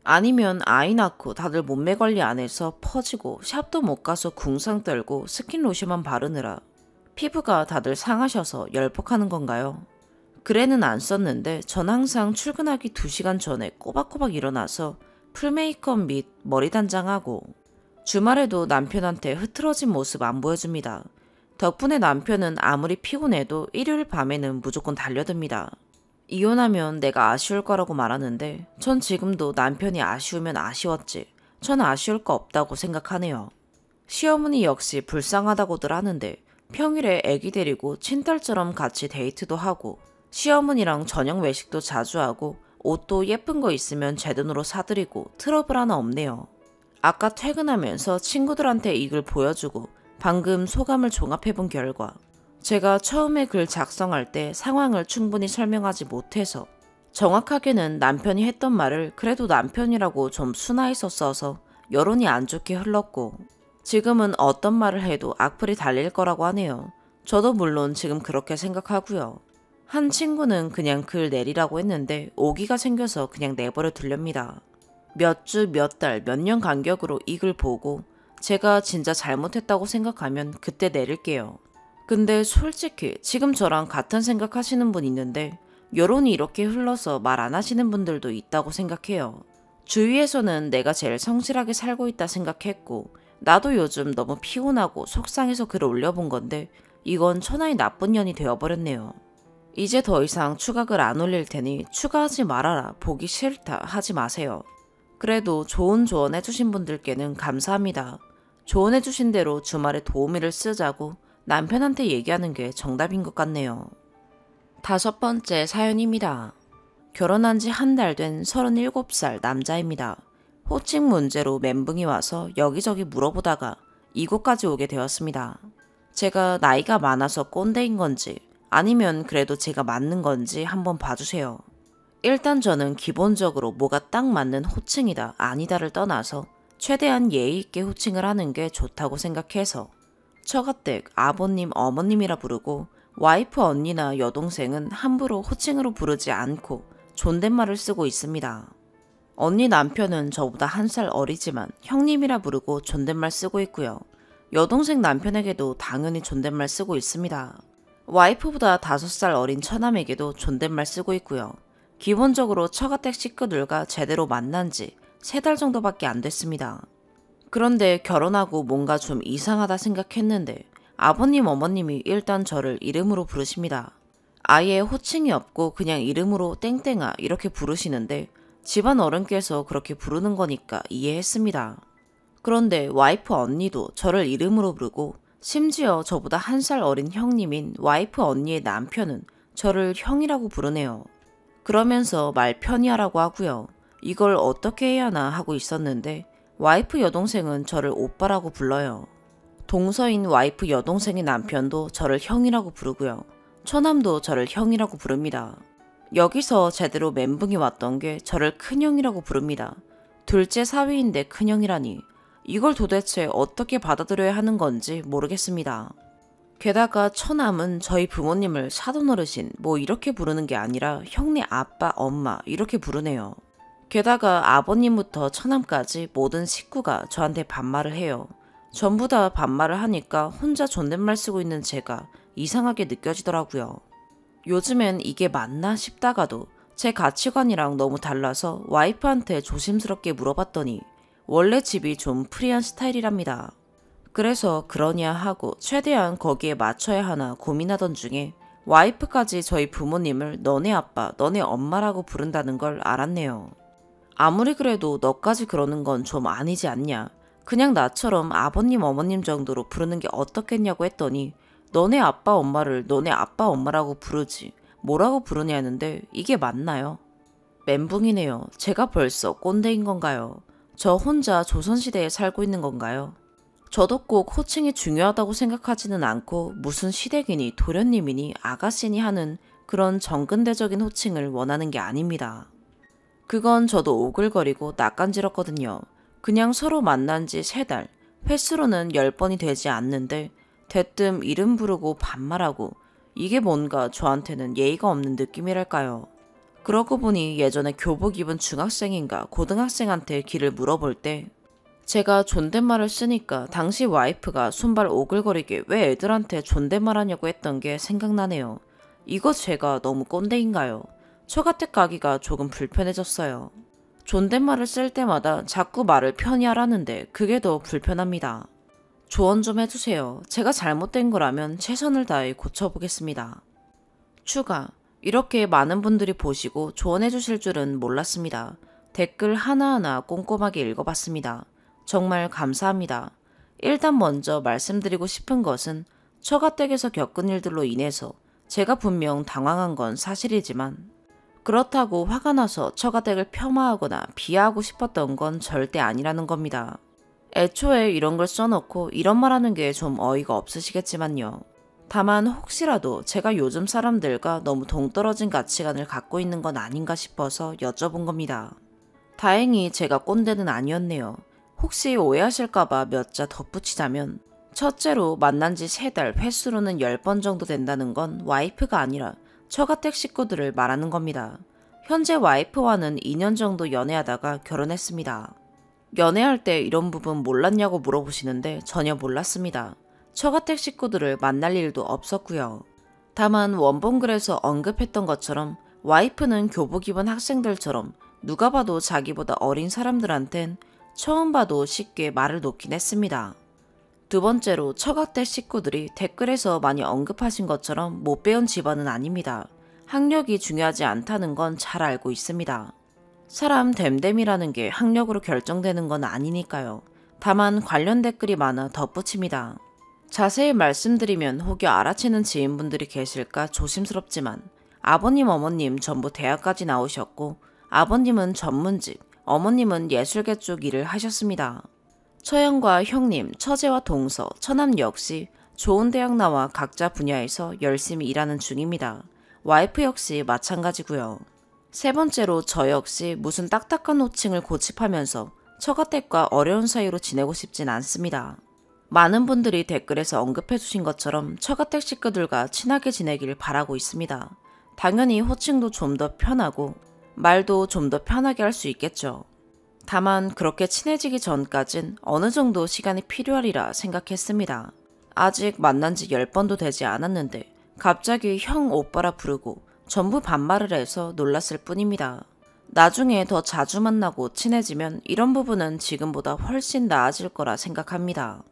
A: 아니면 아이 낳고 다들 몸매 관리 안 해서 퍼지고 샵도 못 가서 궁상 떨고 스킨 로션만 바르느라 피부가 다들 상하셔서 열폭하는 건가요? 그래는 안 썼는데 전 항상 출근하기 2시간 전에 꼬박꼬박 일어나서 풀 메이크업 및 머리 단장하고 주말에도 남편한테 흐트러진 모습 안 보여줍니다. 덕분에 남편은 아무리 피곤해도 일요일 밤에는 무조건 달려듭니다. 이혼하면 내가 아쉬울 거라고 말하는데 전 지금도 남편이 아쉬우면 아쉬웠지 전 아쉬울 거 없다고 생각하네요. 시어머니 역시 불쌍하다고들 하는데 평일에 애기 데리고 친딸처럼 같이 데이트도 하고 시어머니랑 저녁 외식도 자주 하고 옷도 예쁜 거 있으면 제 돈으로 사드리고 트러블 하나 없네요. 아까 퇴근하면서 친구들한테 이글 보여주고 방금 소감을 종합해본 결과 제가 처음에 글 작성할 때 상황을 충분히 설명하지 못해서 정확하게는 남편이 했던 말을 그래도 남편이라고 좀 순화해서 써서 여론이 안 좋게 흘렀고 지금은 어떤 말을 해도 악플이 달릴 거라고 하네요. 저도 물론 지금 그렇게 생각하고요. 한 친구는 그냥 글 내리라고 했는데 오기가 생겨서 그냥 내버려 두렵니다. 몇 주, 몇 달, 몇 년 간격으로 이 글 보고 제가 진짜 잘못했다고 생각하면 그때 내릴게요. 근데 솔직히 지금 저랑 같은 생각하시는 분 있는데 여론이 이렇게 흘러서 말 안 하시는 분들도 있다고 생각해요. 주위에서는 내가 제일 성실하게 살고 있다 생각했고 나도 요즘 너무 피곤하고 속상해서 글을 올려본 건데 이건 천하의 나쁜 년이 되어버렸네요. 이제 더 이상 추가글 안 올릴 테니 추가하지 말아라 보기 싫다 하지 마세요. 그래도 좋은 조언 해주신 분들께는 감사합니다. 조언해주신 대로 주말에 도우미를 쓰자고 남편한테 얘기하는 게 정답인 것 같네요. 5번째 사연입니다. 결혼한 지 한 달 된 37살 남자입니다. 호칭 문제로 멘붕이 와서 여기저기 물어보다가 이곳까지 오게 되었습니다. 제가 나이가 많아서 꼰대인 건지 아니면 그래도 제가 맞는 건지 한번 봐주세요. 일단 저는 기본적으로 뭐가 딱 맞는 호칭이다 아니다를 떠나서 최대한 예의 있게 호칭을 하는 게 좋다고 생각해서 처가댁 아버님 어머님이라 부르고 와이프 언니나 여동생은 함부로 호칭으로 부르지 않고 존댓말을 쓰고 있습니다. 언니 남편은 저보다 1살 어리지만 형님이라 부르고 존댓말 쓰고 있고요. 여동생 남편에게도 당연히 존댓말 쓰고 있습니다. 와이프보다 5살 어린 처남에게도 존댓말 쓰고 있고요. 기본적으로 처가댁 식구들과 제대로 만난 지 3달 정도밖에 안 됐습니다. 그런데 결혼하고 뭔가 좀 이상하다 생각했는데 아버님 어머님이 일단 저를 이름으로 부르십니다. 아예 호칭이 없고 그냥 이름으로 땡땡아 이렇게 부르시는데 집안 어른께서 그렇게 부르는 거니까 이해했습니다. 그런데 와이프 언니도 저를 이름으로 부르고 심지어 저보다 1살 어린 형님인 와이프 언니의 남편은 저를 형이라고 부르네요. 그러면서 말 편히 하라고 하고요. 이걸 어떻게 해야 하나 하고 있었는데 와이프 여동생은 저를 오빠라고 불러요. 동서인 와이프 여동생의 남편도 저를 형이라고 부르고요. 처남도 저를 형이라고 부릅니다. 여기서 제대로 멘붕이 왔던 게 저를 큰형이라고 부릅니다. 둘째 사위인데 큰형이라니 이걸 도대체 어떻게 받아들여야 하는 건지 모르겠습니다. 게다가 처남은 저희 부모님을 사돈어르신 뭐 이렇게 부르는 게 아니라 형네 아빠 엄마 이렇게 부르네요. 게다가 아버님부터 처남까지 모든 식구가 저한테 반말을 해요. 전부 다 반말을 하니까 혼자 존댓말 쓰고 있는 제가 이상하게 느껴지더라고요. 요즘엔 이게 맞나 싶다가도 제 가치관이랑 너무 달라서 와이프한테 조심스럽게 물어봤더니 원래 집이 좀 프리한 스타일이랍니다. 그래서 그러냐 하고 최대한 거기에 맞춰야 하나 고민하던 중에 와이프까지 저희 부모님을 너네 아빠, 너네 엄마라고 부른다는 걸 알았네요. 아무리 그래도 너까지 그러는 건 좀 아니지 않냐. 그냥 나처럼 아버님 어머님 정도로 부르는 게 어떻겠냐고 했더니 너네 아빠 엄마를 너네 아빠 엄마라고 부르지 뭐라고 부르냐는데 이게 맞나요? 멘붕이네요. 제가 벌써 꼰대인 건가요? 저 혼자 조선시대에 살고 있는 건가요? 저도 꼭 호칭이 중요하다고 생각하지는 않고 무슨 시댁이니 도련님이니 아가씨니 하는 그런 정근대적인 호칭을 원하는 게 아닙니다. 그건 저도 오글거리고 낯간지럽거든요. 그냥 서로 만난 지 3달, 횟수로는 10번이 되지 않는데 대뜸 이름 부르고 반말하고 이게 뭔가 저한테는 예의가 없는 느낌이랄까요. 그러고 보니 예전에 교복 입은 중학생인가 고등학생한테 길을 물어볼 때 제가 존댓말을 쓰니까 당시 와이프가 손발 오글거리게 왜 애들한테 존댓말하냐고 했던 게 생각나네요. 이거 제가 너무 꼰대인가요? 처가댁 가기가 조금 불편해졌어요. 존댓말을 쓸 때마다 자꾸 말을 편히 하라는데 그게 더 불편합니다. 조언 좀 해주세요. 제가 잘못된 거라면 최선을 다해 고쳐보겠습니다. 추가. 이렇게 많은 분들이 보시고 조언해 주실 줄은 몰랐습니다. 댓글 하나하나 꼼꼼하게 읽어봤습니다. 정말 감사합니다. 일단 먼저 말씀드리고 싶은 것은 처가댁에서 겪은 일들로 인해서 제가 분명 당황한 건 사실이지만 그렇다고 화가 나서 처가댁을 폄하하거나 비하하고 싶었던 건 절대 아니라는 겁니다. 애초에 이런 걸 써놓고 이런 말 하는 게 좀 어이가 없으시겠지만요. 다만 혹시라도 제가 요즘 사람들과 너무 동떨어진 가치관을 갖고 있는 건 아닌가 싶어서 여쭤본 겁니다. 다행히 제가 꼰대는 아니었네요. 혹시 오해하실까봐 몇 자 덧붙이자면 첫째로 만난 지 3달 횟수로는 10번 정도 된다는 건 와이프가 아니라 처가댁 식구들을 말하는 겁니다. 현재 와이프와는 2년 정도 연애하다가 결혼했습니다. 연애할 때 이런 부분 몰랐냐고 물어보시는데 전혀 몰랐습니다. 처가댁 식구들을 만날 일도 없었고요. 다만 원본글에서 언급했던 것처럼 와이프는 교복 입은 학생들처럼 누가 봐도 자기보다 어린 사람들한텐 처음 봐도 쉽게 말을 놓긴 했습니다. 두 번째로 처가댁 식구들이 댓글에서 많이 언급하신 것처럼 못 배운 집안은 아닙니다. 학력이 중요하지 않다는 건 잘 알고 있습니다. 사람 됨됨이라는 게 학력으로 결정되는 건 아니니까요. 다만 관련 댓글이 많아 덧붙입니다. 자세히 말씀드리면 혹여 알아채는 지인분들이 계실까 조심스럽지만 아버님, 어머님 전부 대학까지 나오셨고 아버님은 전문직, 어머님은 예술계 쪽 일을 하셨습니다. 처형과 형님, 처제와 동서, 처남 역시 좋은 대학 나와 각자 분야에서 열심히 일하는 중입니다. 와이프 역시 마찬가지고요. 세 번째로 저 역시 무슨 딱딱한 호칭을 고집하면서 처가댁과 어려운 사이로 지내고 싶진 않습니다. 많은 분들이 댓글에서 언급해 주신 것처럼 처가댁 식구들과 친하게 지내길 바라고 있습니다. 당연히 호칭도 좀 더 편하고 말도 좀 더 편하게 할 수 있겠죠. 다만 그렇게 친해지기 전까진 어느 정도 시간이 필요하리라 생각했습니다. 아직 만난 지 10번도 되지 않았는데 갑자기 형 오빠라 부르고 전부 반말을 해서 놀랐을 뿐입니다. 나중에 더 자주 만나고 친해지면 이런 부분은 지금보다 훨씬 나아질 거라 생각합니다.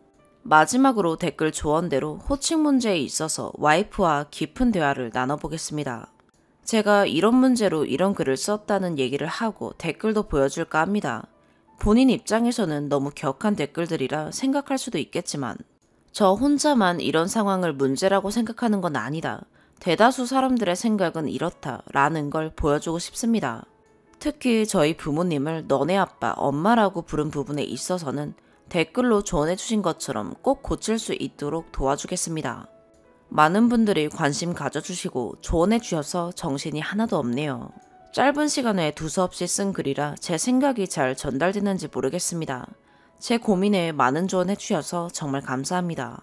A: 마지막으로 댓글 조언대로 호칭 문제에 있어서 와이프와 깊은 대화를 나눠보겠습니다. 제가 이런 문제로 이런 글을 썼다는 얘기를 하고 댓글도 보여줄까 합니다. 본인 입장에서는 너무 격한 댓글들이라 생각할 수도 있겠지만 저 혼자만 이런 상황을 문제라고 생각하는 건 아니다. 대다수 사람들의 생각은 이렇다 라는 걸 보여주고 싶습니다. 특히 저희 부모님을 너네 아빠, 엄마라고 부른 부분에 있어서는 댓글로 조언해 주신 것처럼 꼭 고칠 수 있도록 도와주겠습니다. 많은 분들이 관심 가져주시고 조언해 주셔서 정신이 하나도 없네요. 짧은 시간에 두서없이 쓴 글이라 제 생각이 잘 전달되는지 모르겠습니다. 제 고민에 많은 조언해 주셔서 정말 감사합니다.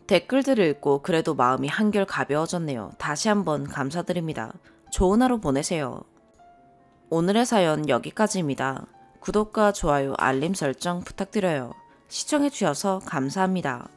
A: 댓글들을 읽고 그래도 마음이 한결 가벼워졌네요. 다시 한번 감사드립니다. 좋은 하루 보내세요. 오늘의 사연 여기까지입니다. 구독과 좋아요, 알림 설정 부탁드려요. 시청해주셔서 감사합니다.